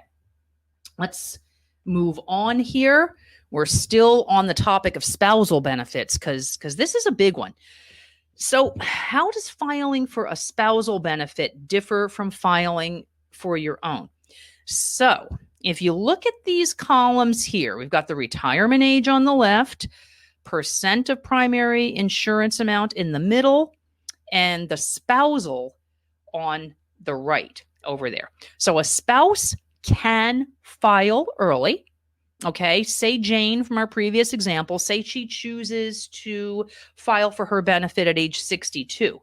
let's move on here. We're still on the topic of spousal benefits because this is a big one. So how does filing for a spousal benefit differ from filing for your own? So if you look at these columns here, we've got the retirement age on the left, percent of primary insurance amount in the middle, and the spousal on the right over there. So a spouse can file early. Okay, say Jane from our previous example, say she chooses to file for her benefit at age 62.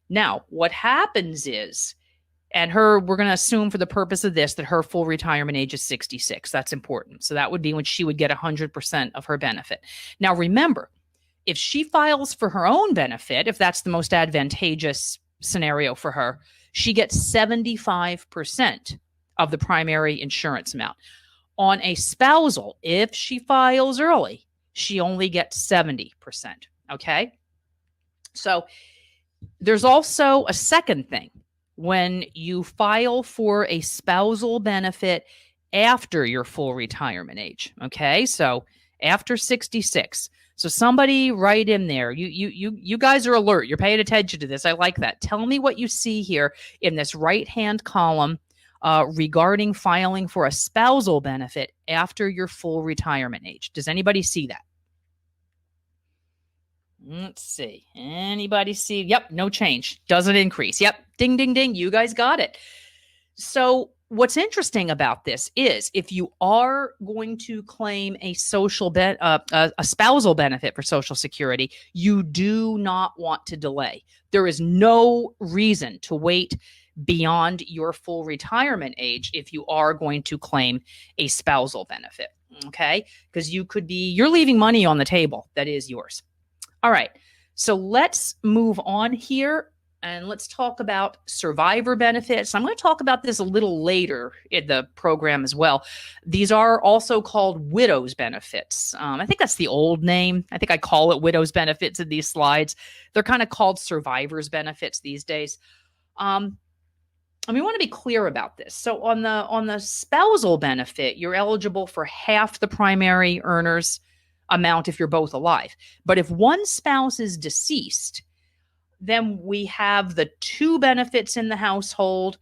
Now, what happens is, and we're going to assume for the purpose of this that her full retirement age is 66. That's important. So that would be when she would get 100% of her benefit. Now, remember, if she files for her own benefit, if that's the most advantageous scenario for her, she gets 75% of the primary insurance amount. On a spousal, if she files early, she only gets 70%. Okay? So there's also a second thing. When you file for a spousal benefit after your full retirement age, okay? So after 66. So somebody write in there. You guys are alert. You're paying attention to this. I like that. Tell me what you see here in this right-hand column regarding filing for a spousal benefit after your full retirement age. Does anybody see that? Let's see. Anybody see? Yep, no change. Doesn't increase. Yep. Ding, ding, ding. You guys got it. So what's interesting about this is if you are going to claim a a spousal benefit for Social Security, you do not want to delay. There is no reason to wait beyond your full retirement age if you are going to claim a spousal benefit. Okay, because you're leaving money on the table that is yours. All right, so let's move on here and let's talk about survivor benefits. I'm going to talk about this a little later in the program as well. These are also called widow's benefits. I think that's the old name. I think I call it widow's benefits in these slides. They're kind of called survivor's benefits these days. And we want to be clear about this. So on the spousal benefit, you're eligible for half the primary earner's amount if you're both alive. But if one spouse is deceased, then we have the two benefits in the household.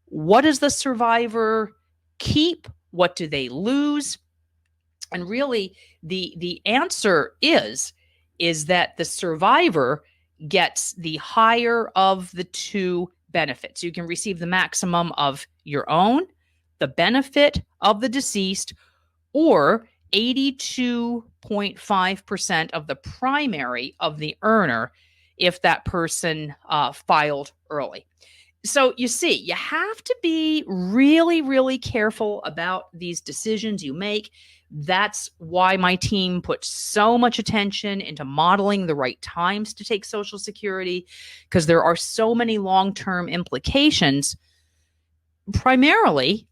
What does the survivor keep? What do they lose? And really, the answer is that the survivor gets the higher of the two benefits. You can receive the maximum of your own, the benefit of the deceased, or 82.5% of the primary of the earner if that person filed early. So you see, you have to be really, really careful about these decisions you make. That's why my team puts so much attention into modeling the right times to take Social Security, because there are so many long-term implications, primarily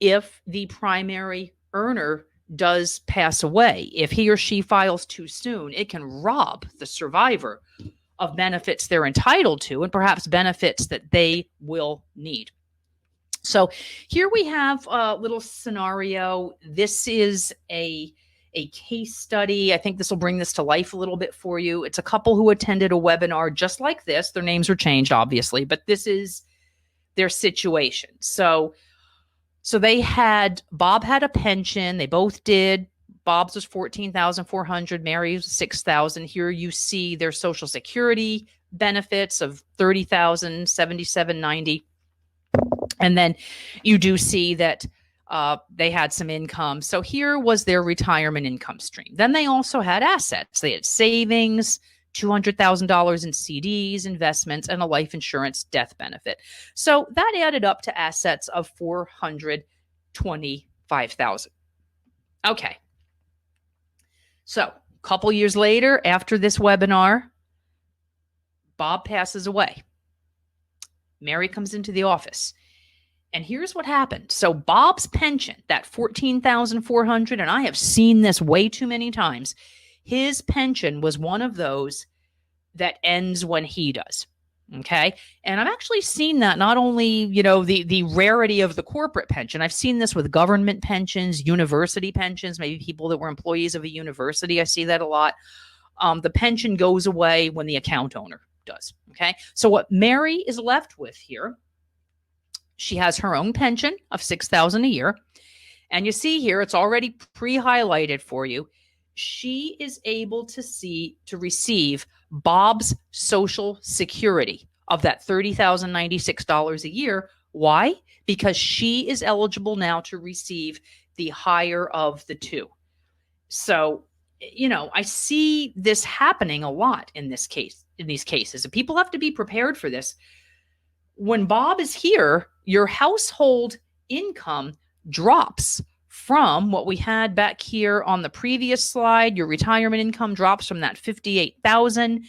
if the primary earner does pass away. If he or she files too soon, it can rob the survivor of benefits they're entitled to and perhaps benefits that they will need. So here we have a little scenario. This is a case study. I think this will bring this to life a little bit for you. It's a couple who attended a webinar just like this. Their names were changed, obviously, but this is their situation. So Bob had a pension. They both did. Bob's was $14,400. Mary's was $6,000. Here you see their Social Security benefits of $30,077.90. And then you do see that they had some income. So here was their retirement income stream. Then they also had assets. They had savings, $200,000 in CDs, investments, and a life insurance death benefit. So that added up to assets of $425,000. Okay. So a couple years later, after this webinar, Bob passes away. Mary comes into the office. And here's what happened. So Bob's pension, that $14,400, and I have seen this way too many times, his pension was one of those that ends when he does. Okay. And I've actually seen that not only, the rarity of the corporate pension. I've seen this with government pensions, university pensions, maybe people that were employees of a university. I see that a lot. The pension goes away when the account owner does. Okay. So what Mary is left with here, she has her own pension of $6,000 a year. And you see here, it's already pre-highlighted for you. She is able to receive Bob's Social Security of that $30,096 a year. Why? Because she is eligible now to receive the higher of the two. So, I see this happening a lot in these cases, and people have to be prepared for this. When Bob is here, your household income drops from what we had back here on the previous slide. Your retirement income drops from that $58,000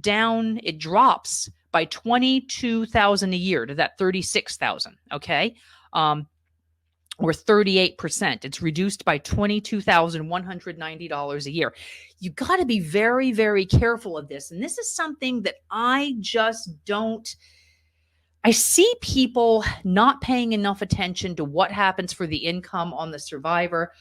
down. It drops by $22,000 a year to that $36,000. Okay. Or 38%. It's reduced by $22,190 a year. You got to be very, very careful of this. And this is something that I see people not paying enough attention to what happens for the income on the survivor.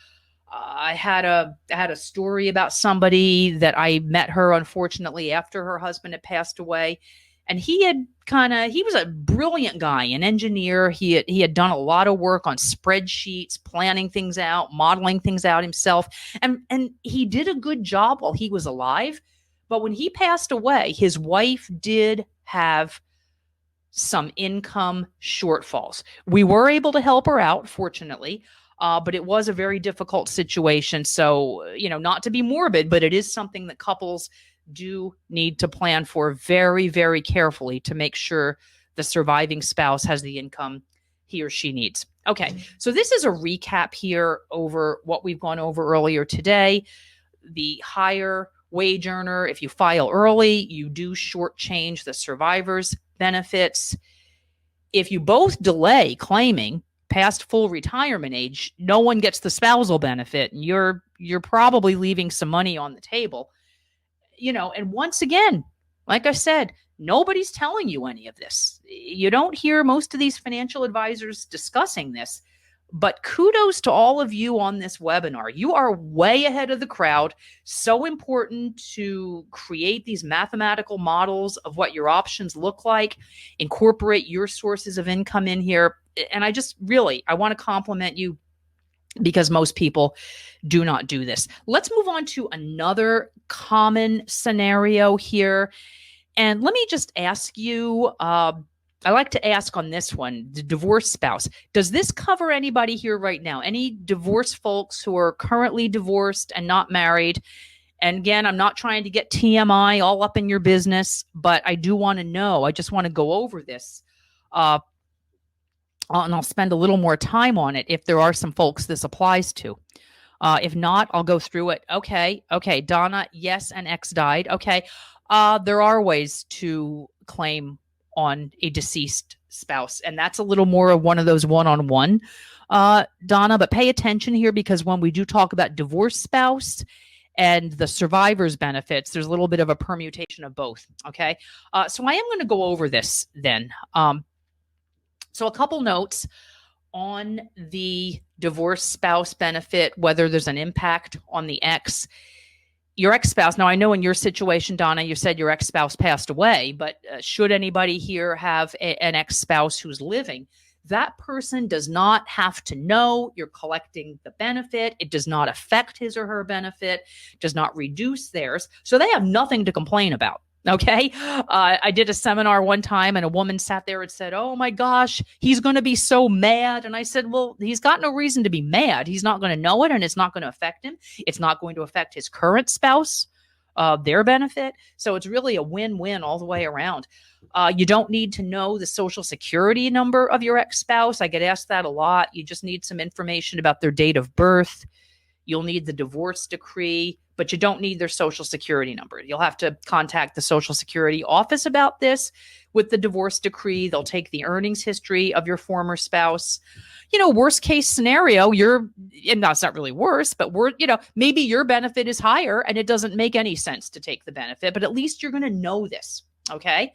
I had a story about somebody that I met her, unfortunately, after her husband had passed away. And he was a brilliant guy, an engineer. He had done a lot of work on spreadsheets, planning things out, modeling things out himself. And he did a good job while he was alive. But when he passed away, his wife did have some income shortfalls. We were able to help her out, fortunately, but it was a very difficult situation. So, not to be morbid, but it is something that couples do need to plan for very, very carefully to make sure the surviving spouse has the income he or she needs. Okay, so this is a recap here over what we've gone over earlier today. The higher wage earner, if you file early, you do shortchange the survivor's benefits. If you both delay claiming past full retirement age, no one gets the spousal benefit, and you're probably leaving some money on the table. And once again, like I said, nobody's telling you any of this. You don't hear most of these financial advisors discussing this. But kudos to all of you on this webinar. You are way ahead of the crowd. So important to create these mathematical models of what your options look like, incorporate your sources of income in here. And I want to compliment you because most people do not do this. Let's move on to another common scenario here. And let me just ask you, I like to ask on this one, the divorced spouse. Does this cover anybody here right now? Any divorced folks who are currently divorced and not married? And again, I'm not trying to get TMI all up in your business, but I do want to know. I just want to go over this. And I'll spend a little more time on it if there are some folks this applies to. If not, I'll go through it. Okay, Donna, yes, and X died. Okay, there are ways to claim on a deceased spouse, and that's a little more of one of those one-on-one, Donna, but pay attention here, because when we do talk about divorced spouse and the survivor's benefits, there's a little bit of a permutation of both. Okay, so I am going to go over this then. So a couple notes on the divorced spouse benefit, whether there's an impact on the ex. Your ex-spouse, now I know in your situation, Donna, you said your ex-spouse passed away, but should anybody here have an ex-spouse who's living, that person does not have to know you're collecting the benefit. It does not affect his or her benefit, does not reduce theirs. So they have nothing to complain about. Okay. I did a seminar one time and a woman sat there and said, "Oh my gosh, he's going to be so mad." And I said, well, he's got no reason to be mad. He's not going to know it, and it's not going to affect him. It's not going to affect his current spouse, their benefit. So it's really a win-win all the way around. You don't need to know the social security number of your ex-spouse. I get asked that a lot. You just need some information about their date of birth. You'll need the divorce decree, but you don't need their social security number. You'll have to contact the Social Security office about this. With the divorce decree, they'll take the earnings history of your former spouse. Worst case scenario, and that's not really worse, but maybe your benefit is higher and it doesn't make any sense to take the benefit, but at least you're going to know this. Okay.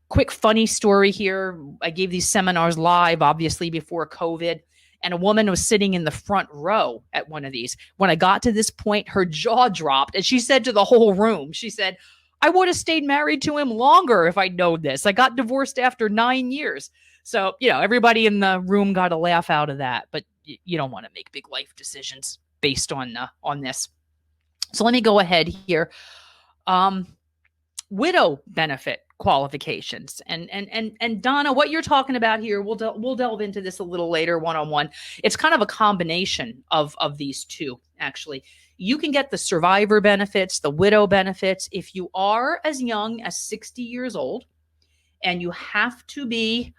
Quick funny story here. I gave these seminars live, obviously before COVID. And a woman was sitting in the front row at one of these. When I got to this point, her jaw dropped. And she said to the whole room, she said, "I would have stayed married to him longer if I'd known this. I got divorced after 9 years." So, everybody in the room got a laugh out of that. But you don't want to make big life decisions based on this. So let me go ahead here. Widow benefit qualifications. And Donna, what you're talking about here, we'll delve into this a little later one-on-one. It's kind of a combination of these two, actually. You can get the survivor benefits, the widow benefits, if you are as young as 60 years old, and you have to be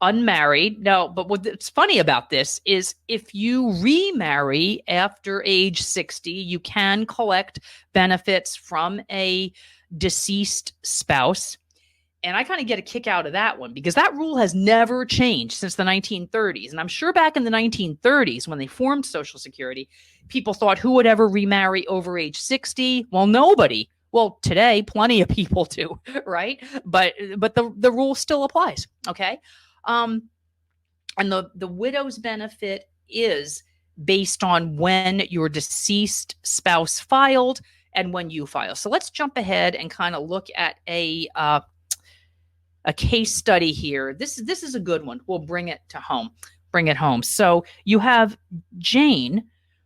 unmarried. Now, but what's funny about this is if you remarry after age 60, you can collect benefits from a deceased spouse. And I kind of get a kick out of that one because that rule has never changed since the 1930s. And I'm sure back in the 1930s, when they formed Social Security, people thought, who would ever remarry over age 60? Well, nobody. Well, today, plenty of people do, right? But the rule still applies, okay? And the widow's benefit is based on when your deceased spouse filed and when you file. So let's jump ahead and kind of look at a case study here. This is a good one. We'll bring it home. So you have Jane,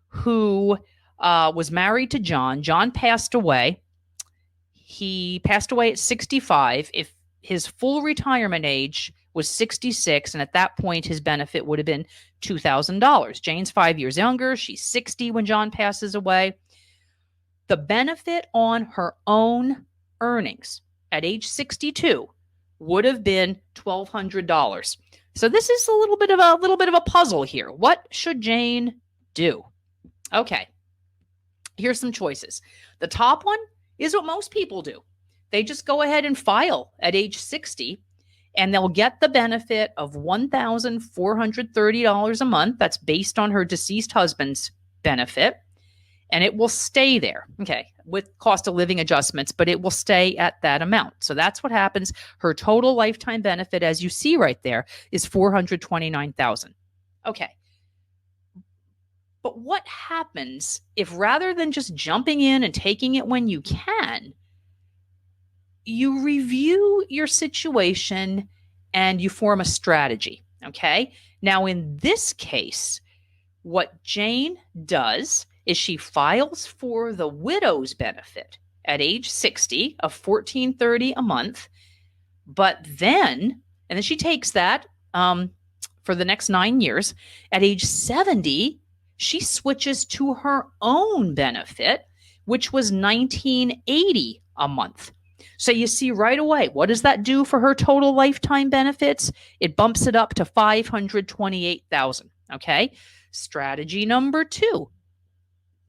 who was married to John. John passed away. He passed away at 65. If his full retirement age was 66, and at that point, his benefit would have been $2,000. Jane's 5 years younger. She's 60 when John passes away. The benefit on her own earnings at age 62 would have been $1,200. So this is a little bit of a puzzle here. What should Jane do? Okay, here's some choices. The top one is what most people do. They just go ahead and file at age 60, and they'll get the benefit of $1,430 a month. That's based on her deceased husband's benefit, and it will stay there, okay, with cost of living adjustments, but it will stay at that amount. So that's what happens. Her total lifetime benefit, as you see right there, is $429,000. Okay. But what happens if, rather than just jumping in and taking it when you can, you review your situation and you form a strategy? Okay. Now, in this case, what Jane does is she files for the widow's benefit at age 60 of $1,430 a month, and then she takes that for the next 9 years. At age 70, she switches to her own benefit, which was $1,980 a month. So you see right away, what does that do for her total lifetime benefits? It bumps it up to $528,000. Okay. Strategy number 2.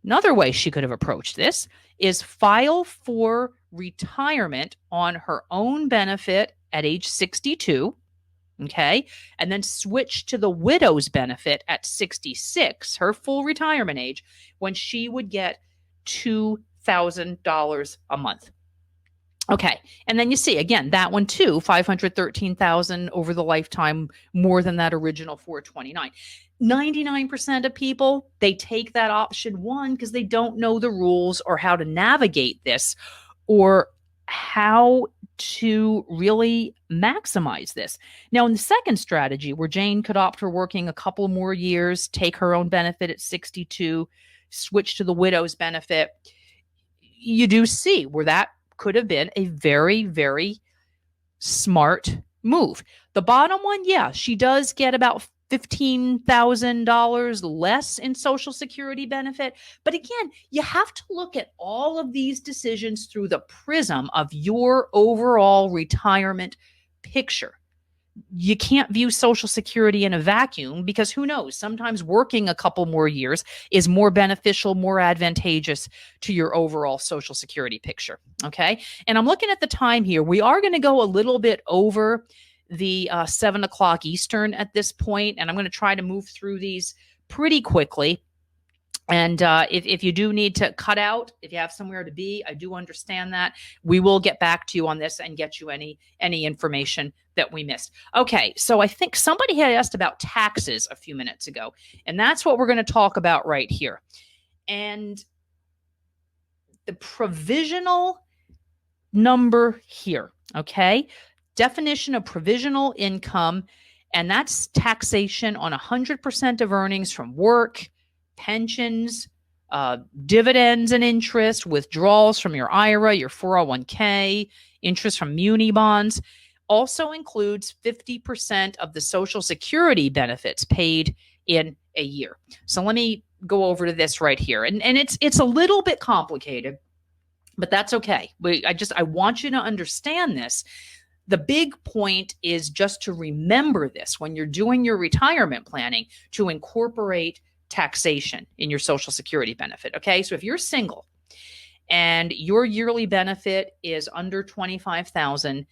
Another way she could have approached this is file for retirement on her own benefit at age 62, okay, and then switch to the widow's benefit at 66, her full retirement age, when she would get $2,000 a month. Okay, and then you see, again, that one too, $513,000 over the lifetime, more than that original $429,000. 99% of people, they take that option 1 because they don't know the rules or how to navigate this or how to really maximize this. Now, in the second strategy, where Jane could opt for working a couple more years, take her own benefit at 62, switch to the widow's benefit, you do see where that could have been a very, very smart move. The bottom one, yeah, she does get about $15,000 less in Social Security benefit. But again, you have to look at all of these decisions through the prism of your overall retirement picture. You can't view Social Security in a vacuum because who knows, sometimes working a couple more years is more beneficial, more advantageous to your overall Social Security picture. Okay. And I'm looking at the time here. We are going to go a little bit over the 7 o'clock Eastern at this point, and I'm going to try to move through these pretty quickly. And if you do need to cut out, if you have somewhere to be, I do understand that. We will get back to you on this and get you any information that we missed. Okay, so I think somebody had asked about taxes a few minutes ago, and that's what we're going to talk about right here. And the provisional number here, okay? Definition of provisional income, and that's taxation on 100% of earnings from work, pensions, dividends and interest, withdrawals from your IRA, your 401k, interest from muni bonds. Also includes 50% of the Social Security benefits paid in a year. So let me go over to this right here. And it's a little bit complicated, but that's okay. I want you to understand this. The big point is just to remember this when you're doing your retirement planning, to incorporate taxation in your Social Security benefit. Okay. So if you're single and your yearly benefit is under $25,000,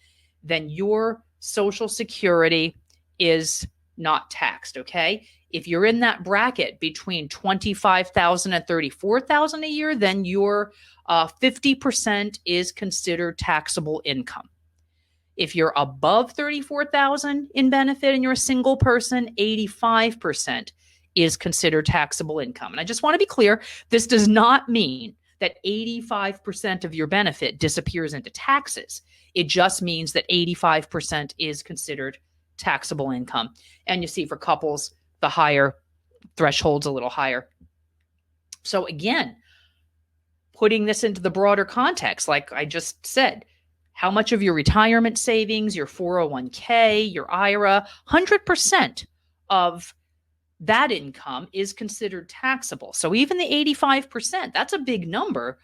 then your Social Security is not taxed. Okay. If you're in that bracket between $25,000 and $34,000 a year, then your 50% is considered taxable income. If you're above $34,000 in benefit and you're a single person, 85% is considered taxable income. And I just want to be clear, this does not mean that 85% of your benefit disappears into taxes. It just means that 85% is considered taxable income. And you see for couples, the higher threshold's a little higher. So again, putting this into the broader context, like I just said, how much of your retirement savings, your 401k, your IRA, 100% of that income is considered taxable. So even the 85%, that's a big number.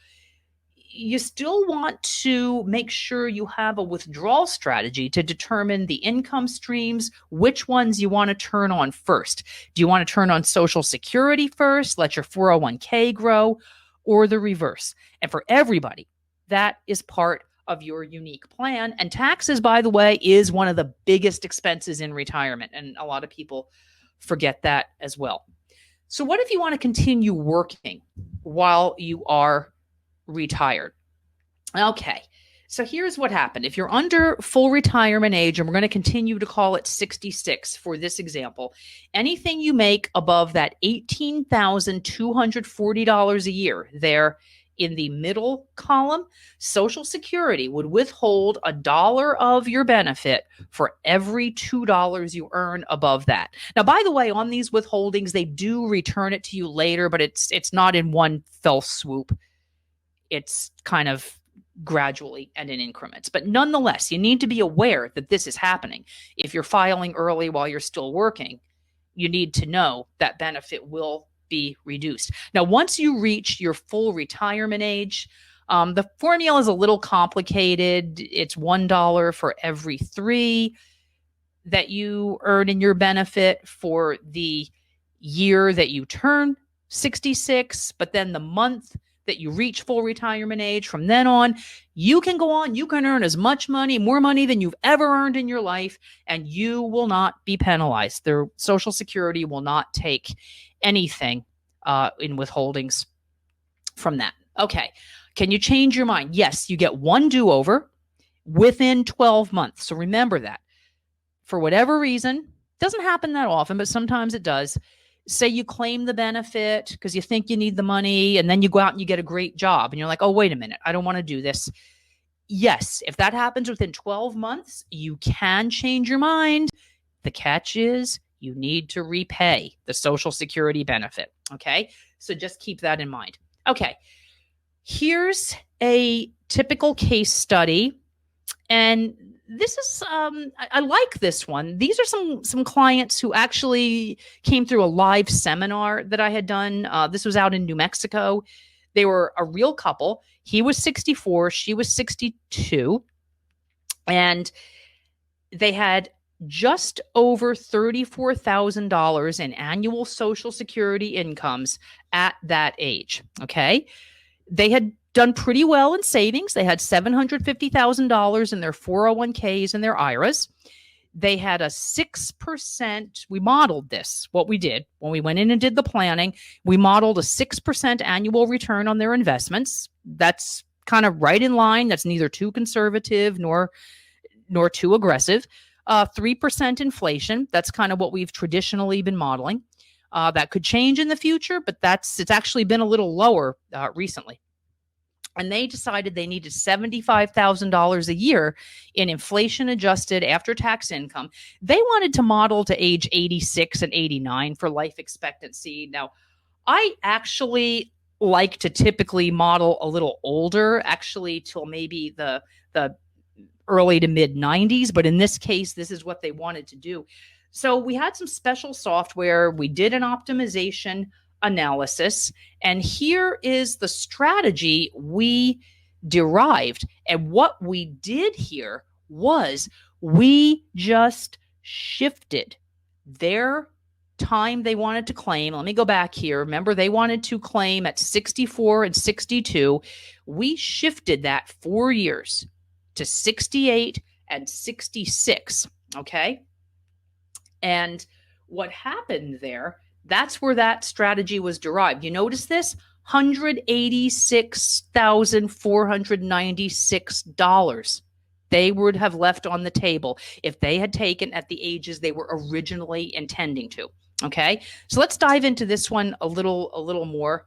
You still want to make sure you have a withdrawal strategy to determine the income streams, which ones you want to turn on first. Do you want to turn on Social Security first, let your 401k grow, or the reverse? And for everybody, that is part of your unique plan. And taxes, by the way, is one of the biggest expenses in retirement. And a lot of people forget that as well. So what if you want to continue working while you are retired? Okay, so here's what happened. If you're under full retirement age, and we're going to continue to call it 66 for this example, anything you make above that $18,240 a year there in the middle column, Social Security would withhold $1 of your benefit for every $2 you earn above that. Now, by the way, on these withholdings, they do return it to you later, but it's not in one fell swoop. It's kind of gradually and in increments. But nonetheless, you need to be aware that this is happening. If you're filing early while you're still working, you need to know that benefit will be reduced. Now, once you reach your full retirement age, the formula is a little complicated. It's $1 for every 3 that you earn in your benefit for the year that you turn 66, but then the month that you reach full retirement age, from then on, you can go on, you can earn as much money, more money than you've ever earned in your life, and you will not be penalized. Their Social Security will not take anything in withholdings from that. Okay. Can you change your mind? Yes, you get one do-over within 12 months. So remember that. For whatever reason, doesn't happen that often, but sometimes it does. Say you claim the benefit because you think you need the money, and then you go out and you get a great job and you're like, oh, wait a minute, I don't want to do this. Yes, if that happens within 12 months, you can change your mind. The catch is you need to repay the Social Security benefit. Okay, so just keep that in mind. Okay, here's a typical case study. And this is, I like this one. These are some clients who actually came through a live seminar that I had done. This was out in New Mexico. They were a real couple. He was 64, she was 62. And they had just over $34,000 in annual Social Security incomes at that age. Okay. They had done pretty well in savings. They had $750,000 in their 401ks and their IRAs. They had a 6%. We modeled this. What we did when we went in and did the planning, we modeled a 6% annual return on their investments. That's kind of right in line. That's neither too conservative nor too aggressive. 3% inflation. That's kind of what we've traditionally been modeling. That could change in the future, but it's actually been a little lower recently. And they decided they needed $75,000 a year in inflation-adjusted after-tax income. They wanted to model to age 86 and 89 for life expectancy. Now, I actually like to typically model a little older, actually till maybe the early to mid-90s. But in this case, this is what they wanted to do. So we had some special software. We did an optimization analysis, and here is the strategy we derived. And what we did here was we just shifted their time they wanted to claim. Let me go back here. Remember, they wanted to claim at 64 and 62. We shifted that 4 years to 68 and 66. Okay. And what happened there, that's where that strategy was derived. You notice this? $186,496 they would have left on the table if they had taken at the ages they were originally intending to. Okay, so let's dive into this one a little more.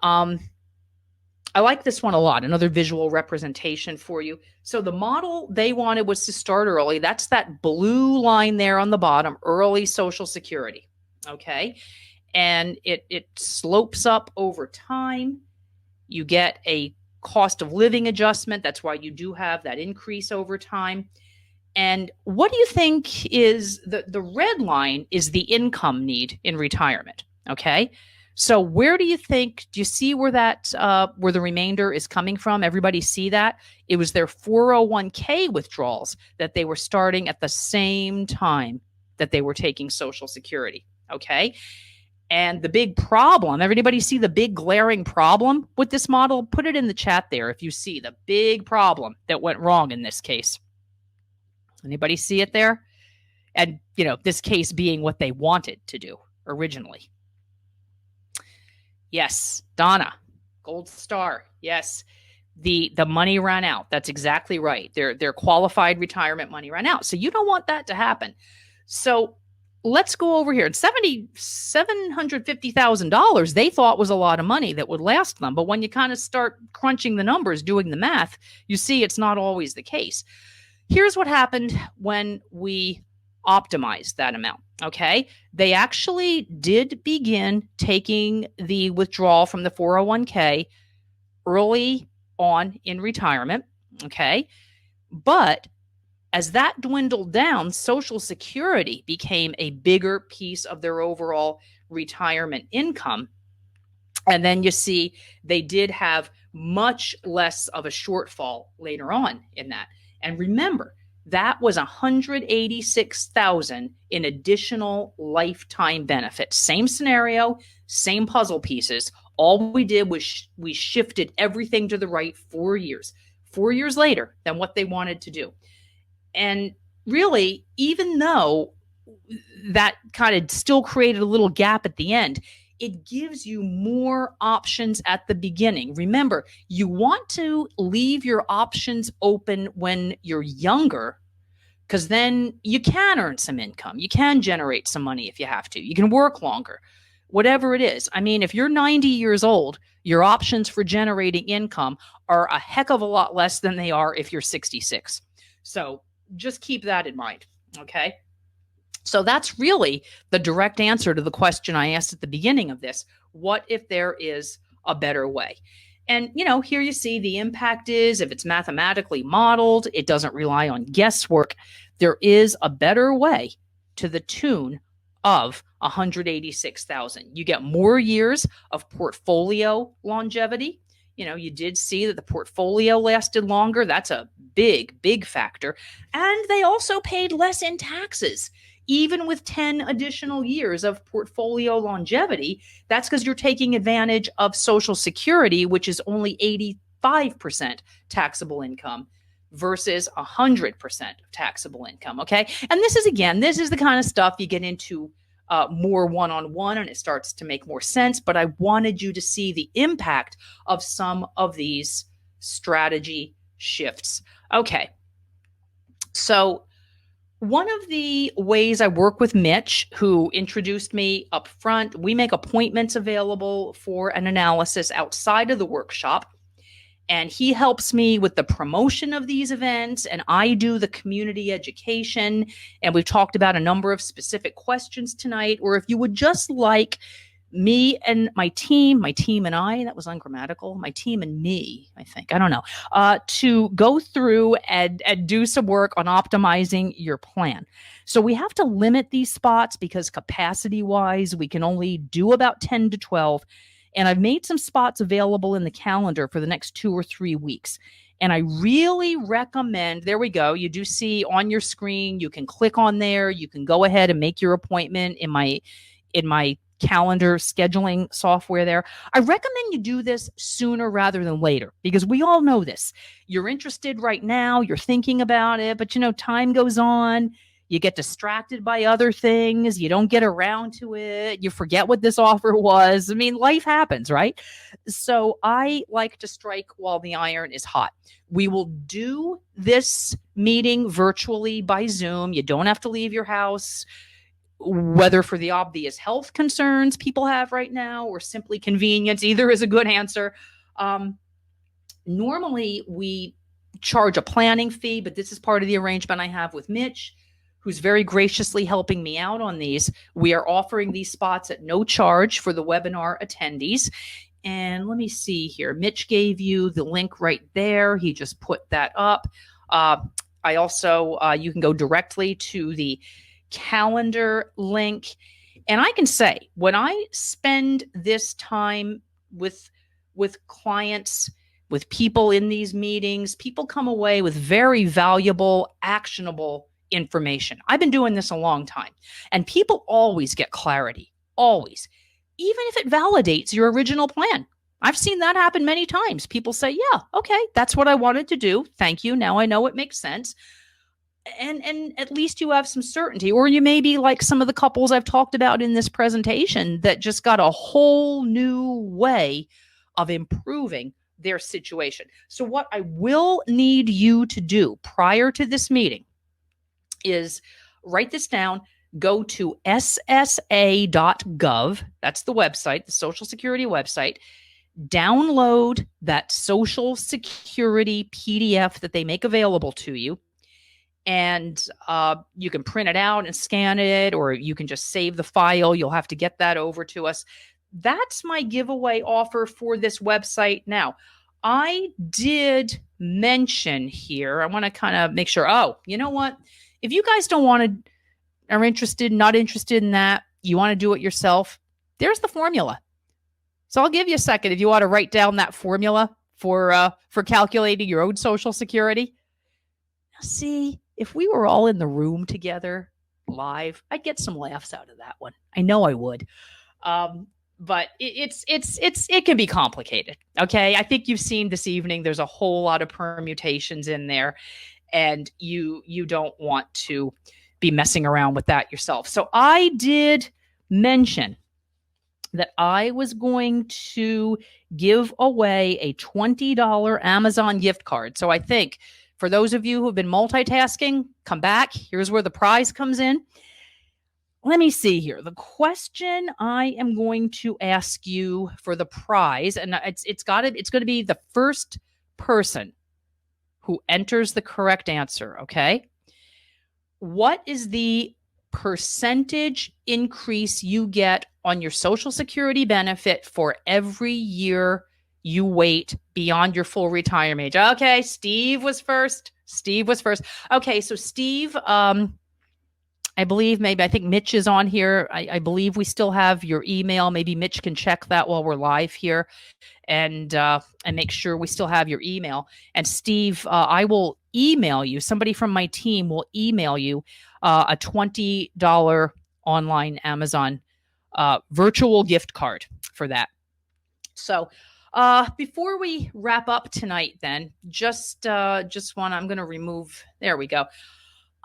I like this one a lot. Another visual representation for you. So the model they wanted was to start early. That's that blue line there on the bottom, early Social Security. Okay. And it slopes up over time. You get a cost of living adjustment. That's why you do have that increase over time. And what do you think is the red line is the income need in retirement? Okay. So where do you think, do you see where that, where the remainder is coming from? Everybody see that? It was their 401k withdrawals that they were starting at the same time that they were taking Social Security. Okay. And the big problem, everybody see the big glaring problem with this model? Put it in the chat there if you see the big problem that went wrong in this case. Anybody see it there? And, you know, this case being what they wanted to do originally. Yes, Donna, gold star. Yes, the money ran out. That's exactly right. Their qualified retirement money ran out. So you don't want that to happen. So let's go over here. And $750,000 they thought was a lot of money that would last them. But when you kind of start crunching the numbers, doing the math, you see it's not always the case. Here's what happened when we optimized that amount. Okay. They actually did begin taking the withdrawal from the 401k early on in retirement. Okay. But as that dwindled down, Social Security became a bigger piece of their overall retirement income. And then you see they did have much less of a shortfall later on in that. And remember, that was $186,000 in additional lifetime benefits. Same scenario, same puzzle pieces. All we did was we shifted everything to the right 4 years. 4 years later than what they wanted to do. And really, even though that kind of still created a little gap at the end, it gives you more options at the beginning. Remember, you want to leave your options open when you're younger, because then you can earn some income. You can generate some money if you have to. You can work longer, whatever it is. I mean, if you're 90 years old, your options for generating income are a heck of a lot less than they are if you're 66. So just keep that in mind, okay? So that's really the direct answer to the question I asked at the beginning of this. What if there is a better way? And, you know, here you see the impact is if it's mathematically modeled, it doesn't rely on guesswork. There is a better way to the tune of $186,000. You get more years of portfolio longevity. You know, you did see that the portfolio lasted longer. That's a big, big factor. And they also paid less in taxes. Even with 10 additional years of portfolio longevity, that's because you're taking advantage of Social Security, which is only 85% taxable income versus 100% of taxable income, okay? And this is the kind of stuff you get into more one-on-one and it starts to make more sense, but I wanted you to see the impact of some of these strategy shifts. Okay, so one of the ways I work with Mitch, who introduced me up front, we make appointments available for an analysis outside of the workshop. And he helps me with the promotion of these events, and I do the community education. And we've talked about a number of specific questions tonight, or if you would just like me and my team and I, that was ungrammatical, my team and me, I think, I don't know, to go through and do some work on optimizing your plan. So we have to limit these spots because capacity-wise, we can only do about 10 to 12. And I've made some spots available in the calendar for the next 2 or 3 weeks. And I really recommend, there we go. You do see on your screen, you can click on there. You can go ahead and make your appointment in my calendar scheduling software there. I recommend you do this sooner rather than later because we all know this. You're interested right now, you're thinking about it, but you know, time goes on. You get distracted by other things. You don't get around to it. You forget what this offer was. I mean, life happens, right? So I like to strike while the iron is hot. We will do this meeting virtually by Zoom. You don't have to leave your house, whether for the obvious health concerns people have right now or simply convenience. Either is a good answer. Normally, we charge a planning fee, but this is part of the arrangement I have with Mitch, who's very graciously helping me out on these. We are offering these spots at no charge for the webinar attendees. And let me see here. Mitch gave you the link right there. He just put that up. I also, you can go directly to the calendar link. And I can say, when I spend this time with clients, with people in these meetings, people come away with very valuable, actionable information. I've been doing this a long time, and people always get clarity, always, even if it validates your original plan. I've seen that happen many times. People say, yeah, okay, that's what I wanted to do. Thank you. Now I know it makes sense. And at least you have some certainty. Or you may be like some of the couples I've talked about in this presentation that just got a whole new way of improving their situation. So what I will need you to do prior to this meeting is write this down. Go to ssa.gov. That's the website, the Social Security website. Download that Social Security PDF that they make available to you. And you can print it out and scan it, or you can just save the file. You'll have to get that over to us. That's my giveaway offer for this website. Now, I did mention here, I want to kind of make sure, oh, you know what? If you guys don't want to, are interested, not interested in that, you want to do it yourself, there's the formula. So I'll give you a second if you want to write down that formula for calculating your own Social Security. Now, see, if we were all in the room together live, I'd get some laughs out of that one. I know I would. But it can be complicated. Okay. I think you've seen this evening, there's a whole lot of permutations in there, and you don't want to be messing around with that yourself. So I did mention that I was going to give away a $20 Amazon gift card. So I think for those of you who have been multitasking, come back. Here's where the prize comes in. Let me see here. The question I am going to ask you for the prize, and it's going to be the first person who enters the correct answer, okay? What is the percentage increase you get on your Social Security benefit for every year you wait beyond your full retirement age? Okay, Steve was first. Okay, so Steve, I think Mitch is on here. I believe we still have your email. Maybe Mitch can check that while we're live here and make sure we still have your email. And Steve, I will email you. Somebody from my team will email you a $20 online Amazon virtual gift card for that. So before we wrap up tonight, then I'm going to remove. There we go.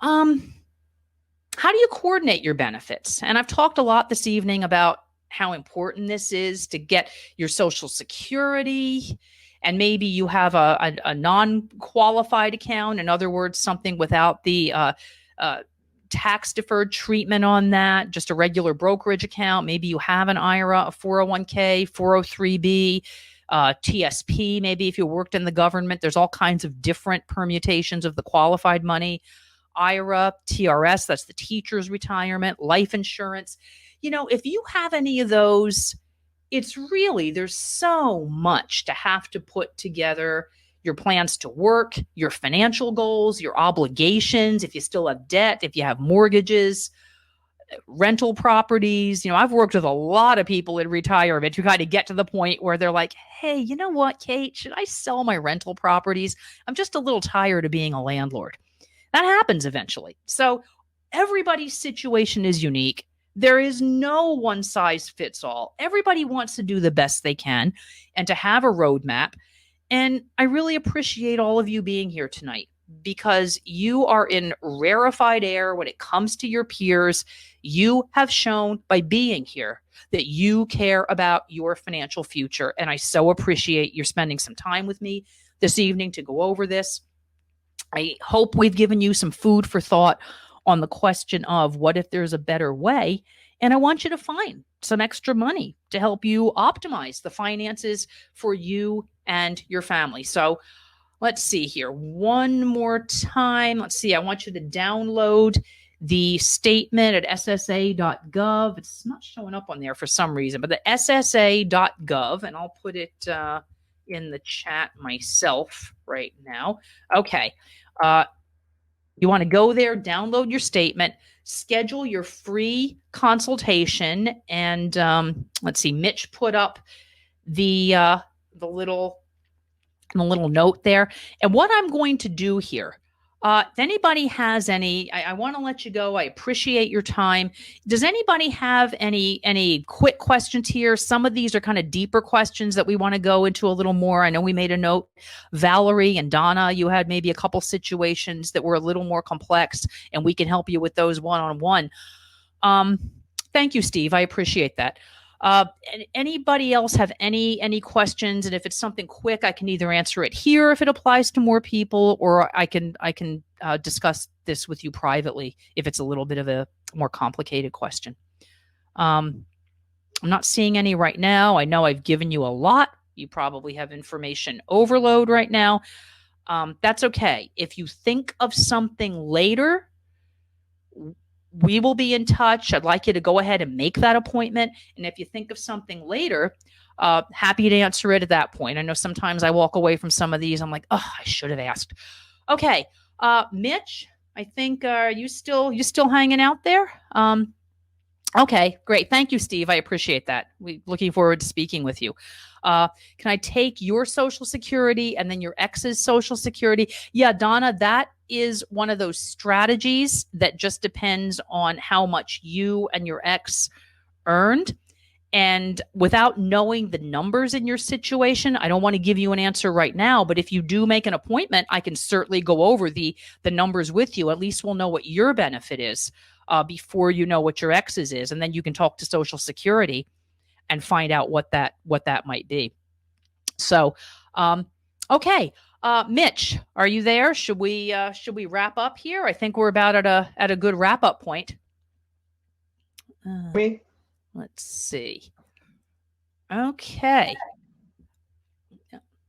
How do you coordinate your benefits? And I've talked a lot this evening about how important this is to get your Social Security, and maybe you have a non-qualified account. In other words, something without the tax-deferred treatment on that, just a regular brokerage account. Maybe you have an IRA, a 401k, 403b, TSP. Maybe if you worked in the government, there's all kinds of different permutations of the qualified money. IRA, TRS, that's the teacher's retirement, life insurance. You know, if you have any of those, there's so much to have to put together. Your plans to work, your financial goals, your obligations, if you still have debt, if you have mortgages, rental properties. You know, I've worked with a lot of people in retirement who kind of get to the point where they're like, hey, you know what, Kate, should I sell my rental properties? I'm just a little tired of being a landlord. That happens eventually. So everybody's situation is unique. There is no one size fits all. Everybody wants to do the best they can and to have a roadmap. And I really appreciate all of you being here tonight, because you are in rarefied air when it comes to your peers. You have shown by being here that you care about your financial future. And I so appreciate your spending some time with me this evening to go over this. I hope we've given you some food for thought on the question of what if there's a better way. And I want you to find some extra money to help you optimize the finances for you and your family. So let's see here one more time. Let's see. I want you to download the statement at ssa.gov. It's not showing up on there for some reason, but the ssa.gov, and I'll put it in the chat myself right now. Okay. You want to go there, download your statement, schedule your free consultation, and let's see, Mitch put up the little note there. And what I'm going to do here, if anybody has any, I want to let you go. I appreciate your time. Does anybody have any quick questions here? Some of these are kind of deeper questions that we want to go into a little more. I know we made a note. Valerie and Donna, you had maybe a couple situations that were a little more complex, and we can help you with those one-on-one. Thank you, Steve. I appreciate that. Anybody else have any questions? And if it's something quick, I can either answer it here if it applies to more people, or I can discuss this with you privately if it's a little bit of a more complicated question. I'm not seeing any right now. I know I've given you a lot. You probably have information overload right now. That's okay. If you think of something later, we will be in touch. I'd like you to go ahead and make that appointment. And if you think of something later, happy to answer it at that point. I know sometimes I walk away from some of these. I'm like, oh, I should have asked. Okay. Mitch, I think, you still hanging out there? Okay, great. Thank you, Steve. I appreciate that. We're looking forward to speaking with you. Can I take your Social Security and then your ex's Social Security? Yeah, Donna, that is one of those strategies that just depends on how much you and your ex earned. And without knowing the numbers in your situation, I don't want to give you an answer right now, but if you do make an appointment, I can certainly go over the numbers with you. At least we'll know what your benefit is before you know what your ex's is. And then you can talk to Social Security and find out what that might be. So, okay. Mitch, are you there? Should we wrap up here? I think we're about at a good wrap up point. Let's see. Okay.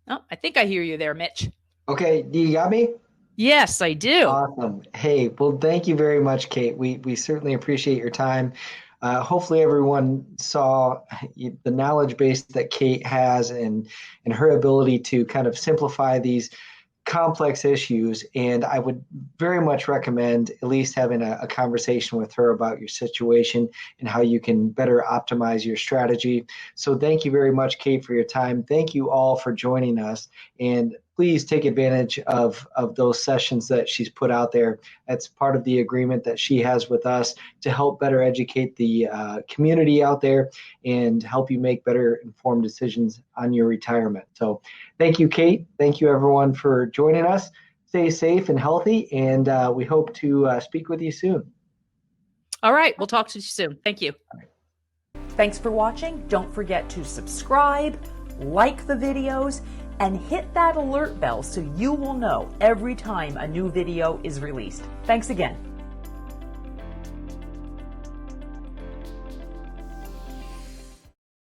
Oh, I think I hear you there, Mitch. Okay, do you got me? Yes, I do. Awesome. Hey, well, thank you very much, Kate. We certainly appreciate your time. Hopefully everyone saw the knowledge base that Kate has and her ability to kind of simplify these complex issues. And I would very much recommend at least having a conversation with her about your situation and how you can better optimize your strategy. So thank you very much, Kate, for your time. Thank you all for joining us. And please take advantage of those sessions that she's put out there. That's part of the agreement that she has with us to help better educate the community out there and help you make better informed decisions on your retirement. So thank you, Kate. Thank you, everyone, for joining us. Stay safe and healthy, and we hope to speak with you soon. All right. We'll talk to you soon. Thank you. Thanks for watching. Don't forget to subscribe, like the videos, and hit that alert bell so you will know every time a new video is released. Thanks again.